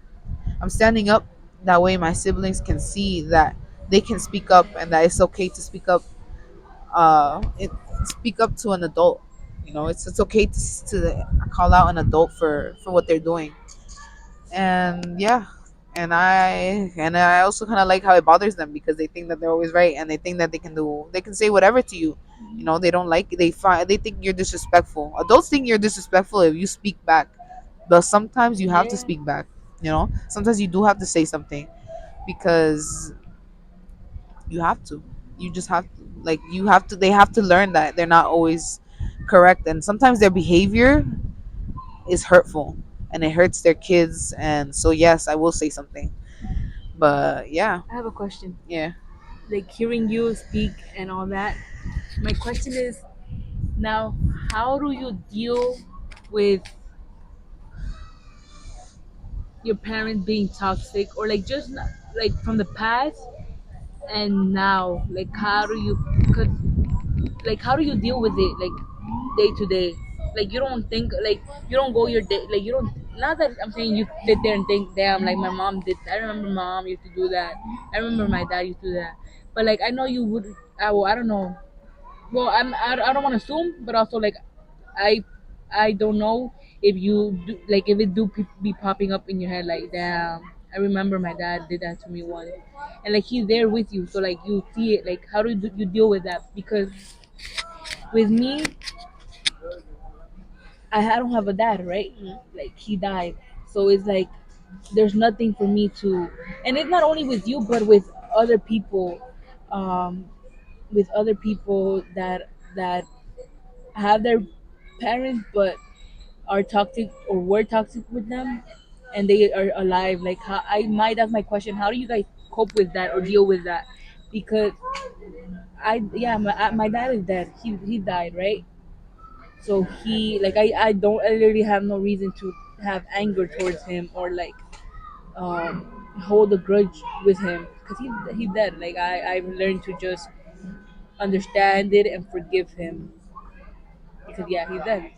I'm standing up. That way, my siblings can see that they can speak up, and that it's okay to speak up. Speak up to an adult. It's okay to call out an adult for what they're doing. And yeah, and I also kind of like how it bothers them because they think that they're always right, and they think that they can say whatever to you. They don't like they think you're disrespectful. Adults think you're disrespectful if you speak back, but sometimes you have to Yeah. speak back. Sometimes you do have to say something, because you have to. You just have to, like, you have to they have to learn that they're not always correct, and sometimes their behavior is hurtful, and it hurts their kids. And so yes, I will say something. But yeah. I have a question. Yeah. Like hearing you speak and all that. My question is now, how do you deal with your parents being toxic, or like just like from the past and now? Like how do you could like how do you deal with it, like day to day? Like you don't think, like you don't go your day, like you don't, not that I'm saying you sit there and think, damn, like my mom did, I remember mom used to do that, I remember my dad used to do that. But like I know you would, well, I don't know. Well, I don't want to assume, but also like I I don't know if you do, like if it do be popping up in your head like, damn, I remember my dad did that to me once, and like he's there with you, so like you see it. Like how do you deal with that? Because with me, I don't have a dad, right? Like he died, so it's like there's nothing for me to, and it's not only with you, but with other people, um, with other people that have their parents but are toxic or were toxic with them, and they are alive. Like, how I might ask my question: how do you guys cope with that or deal with that? Because my dad is dead. He died, right? So he, like, I literally have no reason to have anger towards him or like hold a grudge with him because he's dead. Like, I've learned to just understand it and forgive him because yeah, he's dead.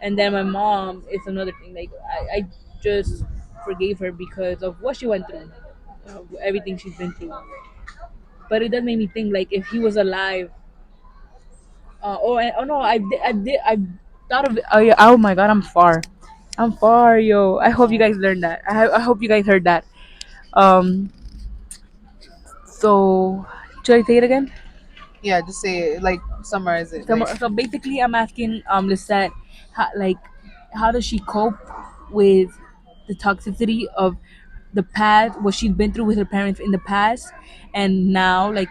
And then my mom is another thing. Like, I just forgave her because of what she went through, everything she's been through. But it does make me think, like, if he was alive, oh no, I thought of it. Oh, yeah, oh my god, I'm far, yo. I hope you guys learned that. I hope you guys heard that. Um, so should I say it again? Yeah, just say it, like summarize it. Like So basically, I'm asking Lisette, like, how does she cope with the toxicity of the past, what she's been through with her parents in the past, and now, like,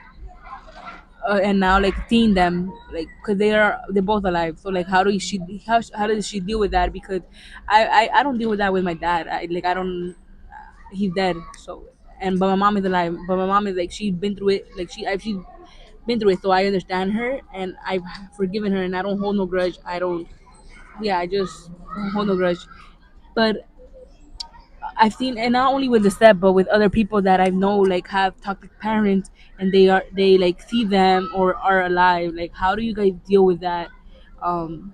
seeing them, like, because they're both alive. So like, how does she deal with that? Because I don't deal with that with my dad. I don't. He's dead. So, and but my mom is alive. But my mom is like, she's been through it. Like, she's been through it, so I understand her and I've forgiven her, and I don't hold no grudge. I don't. Yeah, I just don't hold no grudge. But I've seen, and not only with the step, but with other people that I know, like, have toxic parents, and they like see them or are alive. Like, how do you guys deal with that? Um,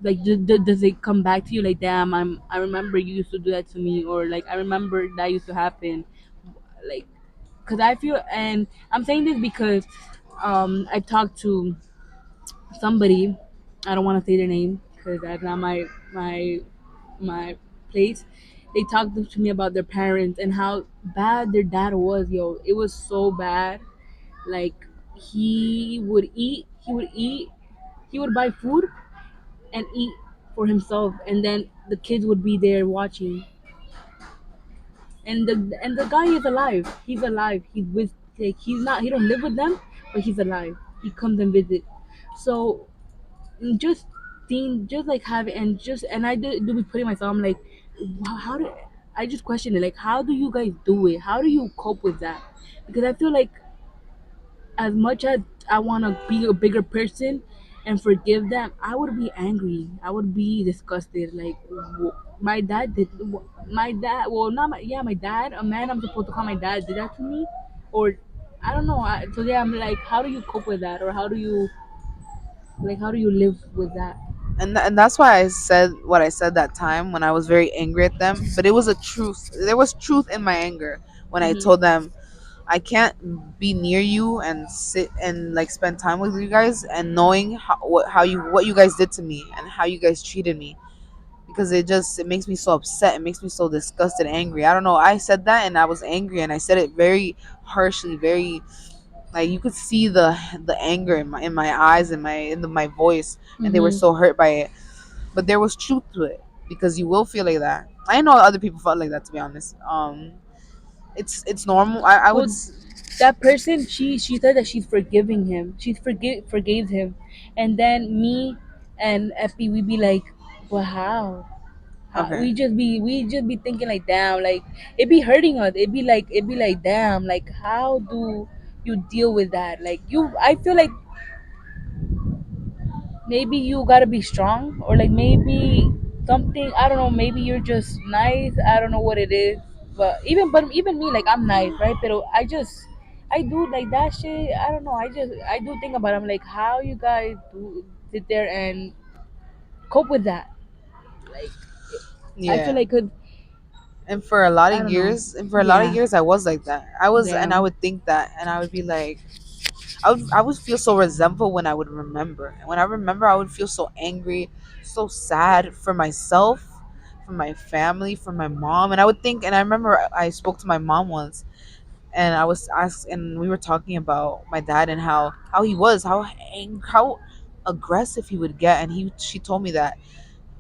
like, does it come back to you like, damn, I remember you used to do that to me, or like, I remember that used to happen, like, because I feel, and I'm saying this because I talked to somebody. I don't want to say their name because that's not my place. They talked to me about their parents and how bad their dad was. Yo, it was so bad. Like, he would buy food and eat for himself, and then the kids would be there watching. And the guy is alive. He's alive. He's with, like, he's not. He don't live with them, but he's alive. He comes and visit. So just seeing, just like having, and I do be putting myself, I'm like, how do I just question it, like, how do you guys do it, how do you cope with that? Because I feel like, as much as I want to be a bigger person and forgive them, I would be angry, I would be disgusted, like, my dad did, my dad, well, not my, yeah, my dad, a man I'm supposed to call my dad, did that to me, or I don't know. So yeah, I'm like, how do you cope with that, or how do you live with that? and that's why I said what I said that time when I was very angry at them. But it was a truth. There was truth in my anger when I Hmm. told them I can't be near you and sit and like spend time with you guys and knowing what you guys did to me and how you guys treated me, because it makes me so upset. It makes me so disgusted, angry. I don't know. I said that and I was angry and I said it very harshly, very, like, you could see the anger in my eyes and my voice, and they were Hmm. so hurt by it. But there was truth to it, because you will feel like that. I know other people felt like that, to be honest. It's normal. I would Well, that person, she said that she's forgiving him. She forgave him, and then me and Epi, we be like, well, how? How okay. we just be thinking like, damn, like, it be hurting us. It be like, damn, like, how do you deal with that? Like, I feel like maybe you gotta be strong, or like, maybe something, I don't know, maybe you're just nice, I don't know what it is. But even me, like, I'm nice, right? But I do like that shit. I don't know, I do think about it. I'm like, how you guys do sit there and cope with that? Like, I feel Yeah. like, could And for a lot of I don't know. years, and for a lot of Yeah. years, I was like that. I was, and I Damn. would think that, and I would be like, I would feel so resentful when I would remember. And when I remember, I would feel so angry, so sad for myself, for my family, for my mom. And I would think, and I remember I spoke to my mom once, and I was asked, and we were talking about my dad and how he was, how aggressive he would get, and she told me that,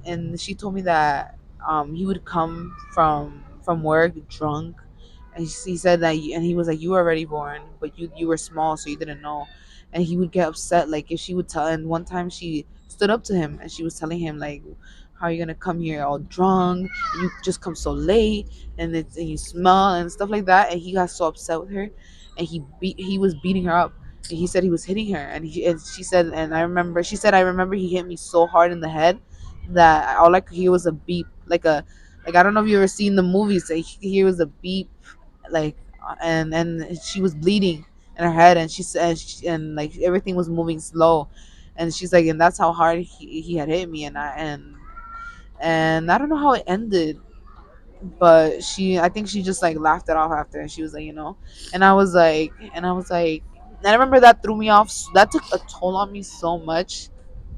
he would come from work drunk, And he said that, and he was like, you were already born, but you were small, so you didn't know. And he would get upset, like if she would tell. And one time she stood up to him and she was telling him like, how are you gonna come here all drunk? You just come so late, and you smell and stuff like that. And he got so upset with her, and he was beating her up. And he said he was hitting her, and she said, and I remember she said, I remember he hit me so hard in the head that all I could hear was a beep, like I don't know if you ever seen the movies. Like, he was a beep, like, and she was bleeding in her head, and she said, and like everything was moving slow, and she's like, and that's how hard he had hit me, and I don't know how it ended, but I think she just like laughed it off after, and she was like, and I remember that threw me off. That took a toll on me so much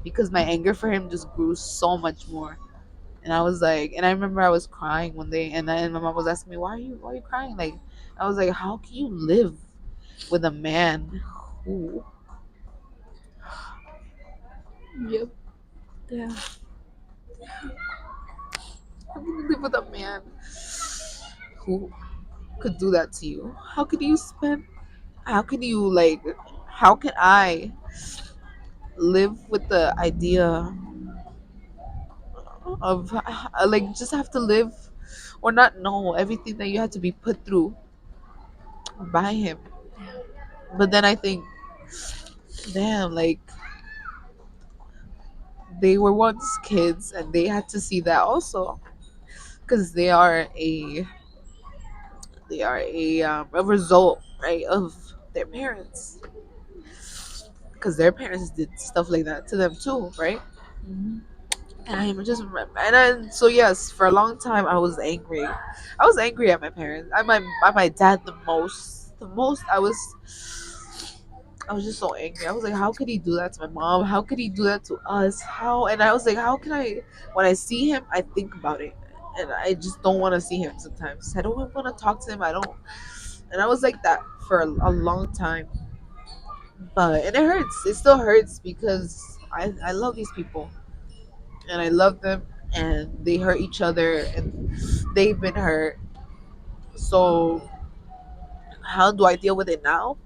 because my anger for him just grew so much more. And I was like, and I remember I was crying one day, and my mom was asking me, why are you crying? Like, I was like, how can you live with a man who Yep. Yeah. how can you live with a man who could do that to you? How can you like how can I live with the idea of like just have to live or not know everything that you had to be put through by him? But then I think, damn, like they were once kids and they had to see that also, because they are a result, right, of their parents, because their parents did stuff like that to them too, right? Mhm. And I just remember, and then so yes, for a long time I was angry. I was angry at my parents, at my dad the most. The most I was just so angry. I was like, how could he do that to my mom? How could he do that to us? How? And I was like, how can I? When I see him, I think about it, and I just don't want to see him. Sometimes I don't want to talk to him. I don't. And I was like that for a long time. And it hurts. It still hurts because I love these people and I love them, and they hurt each other and they've been hurt. So how do I deal with it now?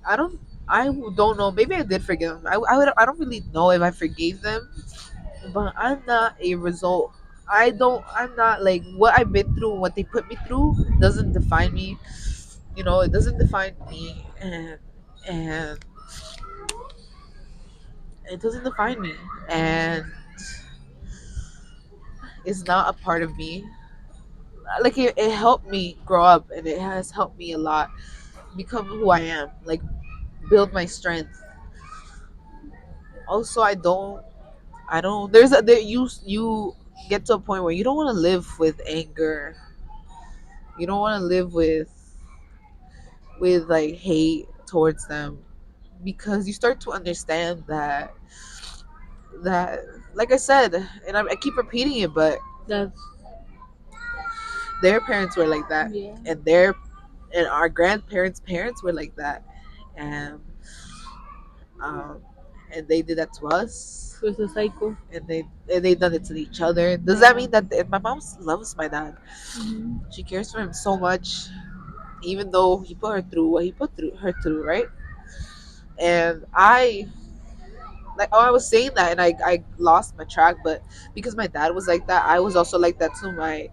I don't. I don't know. Maybe I did forgive them. I don't really know if I forgave them, but I'm not a result. I don't. I'm not like what I've been through. What they put me through doesn't define me. It doesn't define me, and it doesn't define me, and it's not a part of me. Like it helped me grow up, and it has helped me a lot become who I am. Like build my strength. Also, I don't. You get to a point where you don't want to live with anger. You don't want to live with like hate towards them, because you start to understand that like I said, and I keep repeating it, but That's their parents were like that, yeah. and our grandparents' parents were like that, and um, and they did that to us, So it's a cycle. and they done it to each other. Does that Yeah. mean that my mom loves my dad? Hmm. She cares for him so much, even though he put her through what he put through her through, right? And I was saying that, and I lost my track, but because my dad was like that, I was also like that to my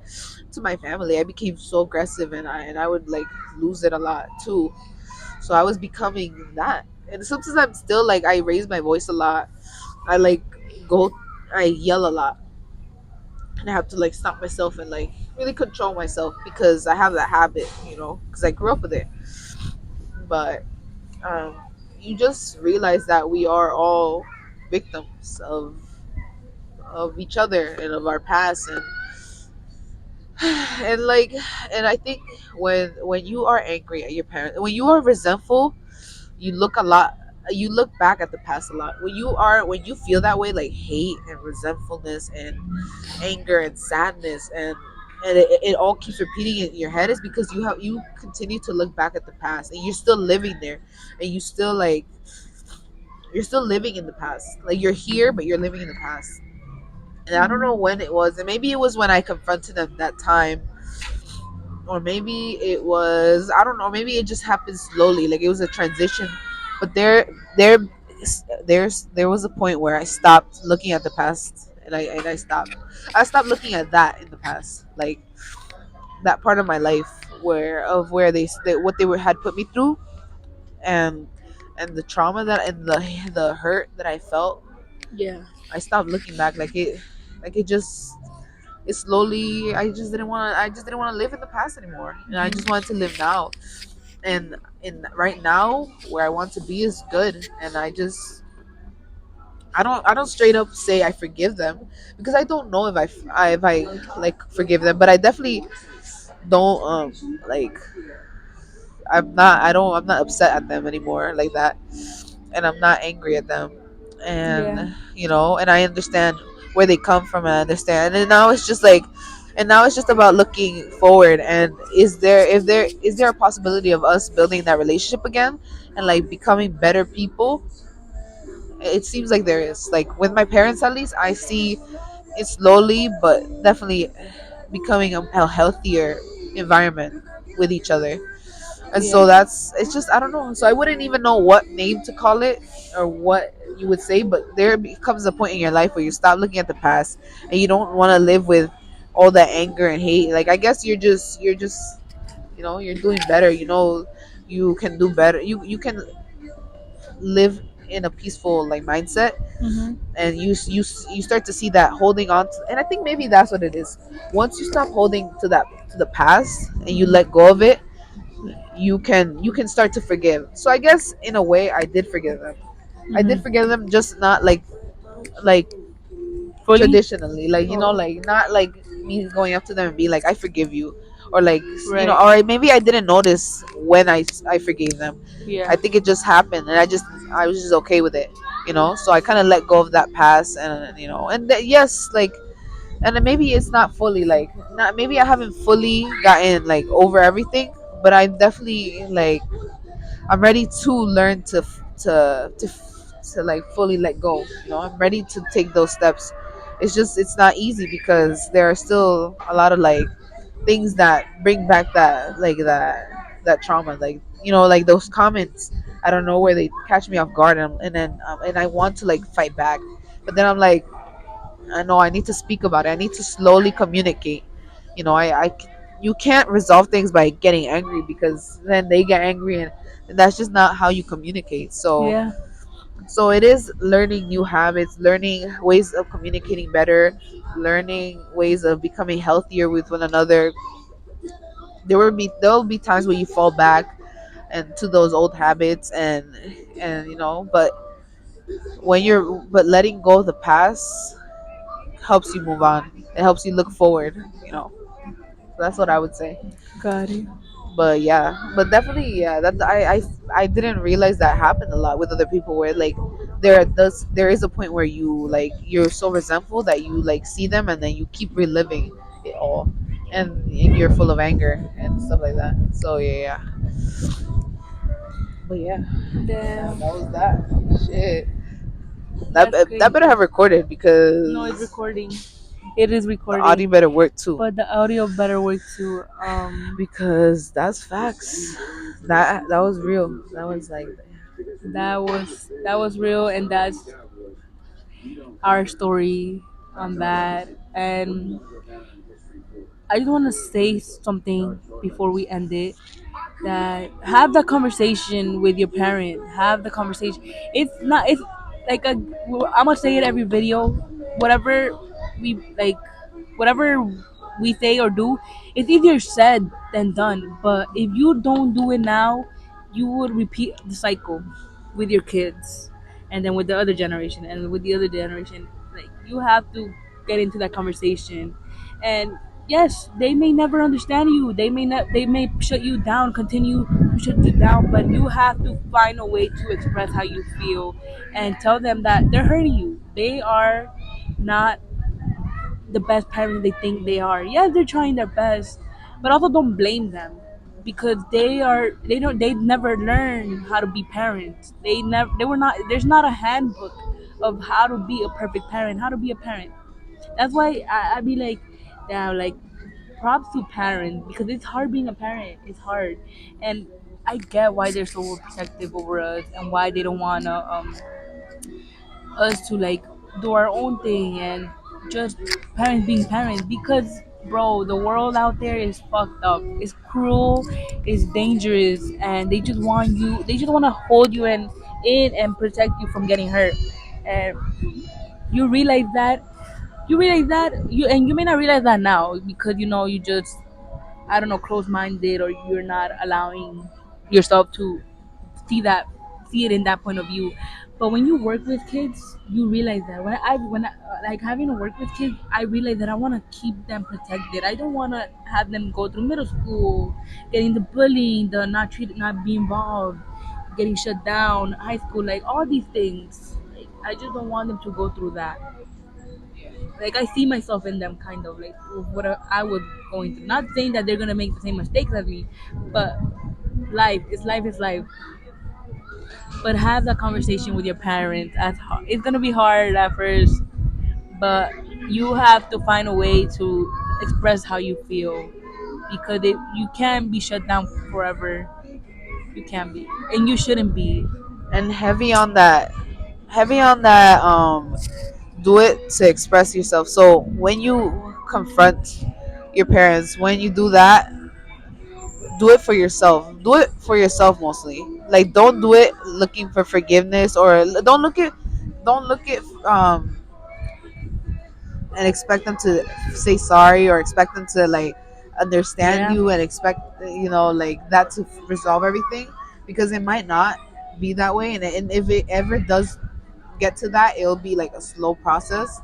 family. I became so aggressive, and I would like lose it a lot too. So I was becoming that, and sometimes I'm still like I raise my voice a lot. I like go, I yell a lot, and I have to like stop myself and like really control myself because I have that habit, because I grew up with it. But um, you just realize that we are all victims of each other and of our past, and like, and I think when you are angry at your parents, when you are resentful, you look back at the past a lot. When you feel that way, like hate and resentfulness and anger and sadness, and it all keeps repeating in your head, is because you continue to look back at the past, and you're still living there, and you're still living in the past. Like you're here, but you're living in the past. And I don't know Hmm. when it was, and maybe it was when I confronted them that time, or maybe it was, I don't know, maybe it just happened slowly, like it was a transition. But there there was a point where I stopped looking at the past, and I stopped looking at that in the past, like that part of my life where what they were had put me through, and the trauma that and the hurt that I felt. Yeah. I stopped looking back, like it just, it slowly, I just didn't want to live in the past anymore, and I just wanted to live now. And in right now where I want to be is good, and I don't straight up say I forgive them, because I don't know if if I like forgive them, but I definitely don't like, I'm not upset at them anymore like that, and I'm not angry at them, Yeah. and and I understand where they come from, and I understand, and now it's just like, and now it's just about looking forward, and is there a possibility of us building that relationship again, and like becoming better people? It seems like there is, like with my parents at least, I see it slowly but definitely becoming a healthier environment with each other. And so Yeah. it's just, I don't know, so I wouldn't even know what name to call it or what you would say, but there becomes a point in your life where you stop looking at the past, and you don't want to live with all that anger and hate. Like, I guess you're just you're doing better, you can do better, you can live in a peaceful like mindset, Mhm. and you start to see that holding on to, and I think maybe that's what it is. Once you stop holding to the past and you Mhm. let go of it, you can start to forgive. So I guess in a way I did forgive them. I did Mhm. forgive them, just not like Fully. traditionally, like Oh. like not like me going up to them and be like, I forgive you, or like, Right. or maybe I didn't notice when I forgave them. Yeah. I think it just happened, and I was just okay with it, so I kind of let go of that past, and yes, like, and then maybe it's not fully like, not, maybe I haven't fully gotten like over everything, but I'm definitely like, I'm ready to learn to like fully let go. I'm ready to take those steps. It's just, it's not easy, because there are still a lot of like things that bring back that trauma, like, like those comments. I don't know where they catch me off guard, and I want to like fight back, but then I'm like, I know I need to speak about it. I need to slowly communicate. You can't resolve things by getting angry, because then they get angry, and that's just not how you communicate. So Yeah. it is learning new habits, learning ways of communicating better, learning ways of becoming healthier with one another. There will be times where you fall back and to those old habits, and but but letting go of the past helps you move on. It helps you look forward. So that's what I would say. Got it. But yeah, but definitely, yeah. That I didn't realize that happened a lot with other people, where like there is a point where you're so resentful that you like see them, and then you keep reliving it all, and you're full of anger and stuff like that. So yeah, yeah. But yeah, Damn. that was that. Shit. That's That better crazy. have recorded, No, it's because recording. It is the audio recording, better work too. but the audio better work too. Because that's facts. That was real. That was like, That was real, and that's our story on that. And I just want to say something before we end it. That have the conversation with your parent. Have the conversation. It's not. It's like a. I'm gonna say it every video. Whatever we like, whatever we say or do, it's easier said than done. But if you don't do it now, you would repeat the cycle with your kids, and then with the other generation, and with the other generation. Like you have to get into that conversation, and yes, they may never understand you. They may not. They may shut you down. Continue to shut you down. But you have to find a way to express how you feel, and tell them that they're hurting you. They are not the best parents they think they are. Yes, they're trying their best, but also don't blame them because they've never learned how to be parents. They were not There's not a handbook of how to be a perfect parent, how to be a parent. That's why I be like, yeah, like props to parents because it's hard being a parent. It's hard, and I get why they're so protective over us and why they don't wanna us to like do our own thing and just parents being parents because bro, the world out there is fucked up. It's cruel, it's dangerous, and they just want to hold you in and protect you from getting hurt. And you realize that you may not realize that now because you just, I don't know, close minded, or you're not allowing yourself to see that see it in that point of view. But when you work with kids, you realize that when I like having to work with kids, I realize that I want to keep them protected. I don't want to have them go through middle school, getting the bullying, the not treated, not being involved, getting shut down, high school, like all these things. Like, I just don't want them to go through that. Like I see myself in them, kind of like what I was going through. Not saying that they're gonna make the same mistakes as me, but life is life. But have that conversation with your parents. It's gonna be hard at first, but you have to find a way to express how you feel because you can't be shut down forever. You can't be, and you shouldn't be. And heavy on that do it to express yourself. So when you confront your parents, when you do that, do it for yourself. Do it for yourself mostly. Like don't do it looking for forgiveness, or don't look at and expect them to say sorry, or expect them to like understand Yeah, you, and expect like that to resolve everything, because it might not be that way. And if it ever does get to that, it'll be like a slow process.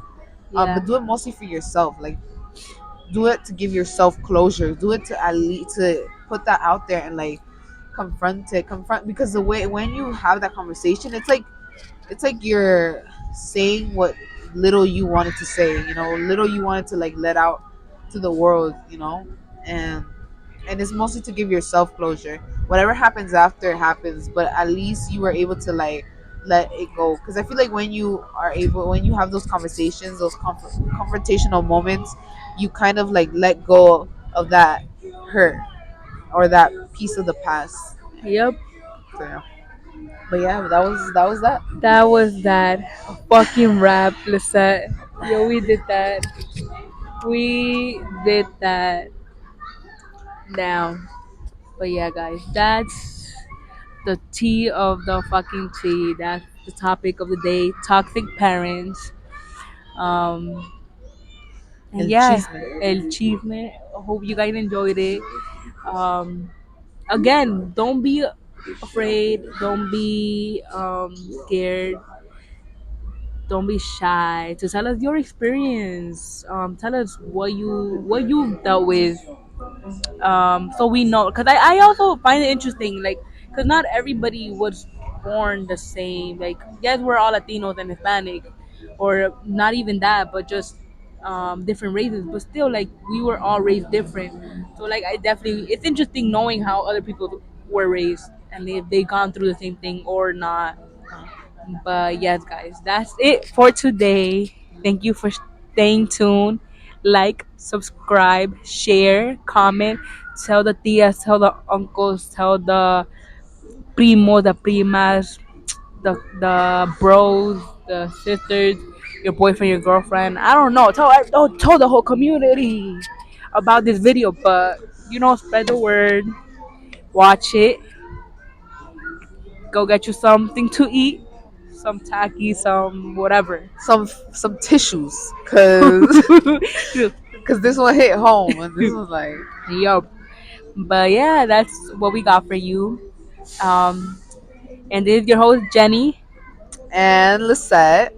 yeah, But do it mostly for yourself. Like do it to give yourself closure. Do it to at least to put that out there and like confront, because the way when you have that conversation, it's like you're saying what little you wanted to say, little you wanted to like let out to the world, and it's mostly to give yourself closure. Whatever happens after happens, but at least you were able to like let it go. Because I feel like when you have those conversations, those confrontational moments, you kind of like let go of that hurt, or that piece of the past. yep. So yeah, but yeah, that was that. That was that fucking rap, Lisette. Yo, we did that. We did that down. But yeah, guys, that's the tea of the fucking tea. That's the topic of the day. Toxic parents. Um, and El yeah, chisme. el chisme. Hope you guys enjoyed it. Um, again, don't be afraid. Don't be scared. Don't be shy to tell us your experience. Tell us what you dealt with, so we know, because I also find it interesting, like, because not everybody was born the same. Like, yes, we're all Latinos and Hispanic, or not even that, but just different races, but still, like, we were all raised different. So like, I definitely, it's interesting knowing how other people were raised and if they gone through the same thing or not. But yes, guys, that's it for today. Thank you for staying tuned. Like, subscribe, share, comment, tell the tias, tell the uncles, tell the primos, the primas, the bros, the sisters, your boyfriend, your girlfriend. I don't know. Tell the whole community about this video. But spread the word. Watch it. Go get you something to eat, some tacky, some whatever. Some tissues, cause this one hit home, and this was like. Yup. But yeah, that's what we got for you. Um, and this is your host Jenny, And Lisette,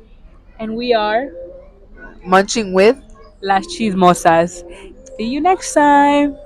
and we are munching with. Las Chismosas. See you next time.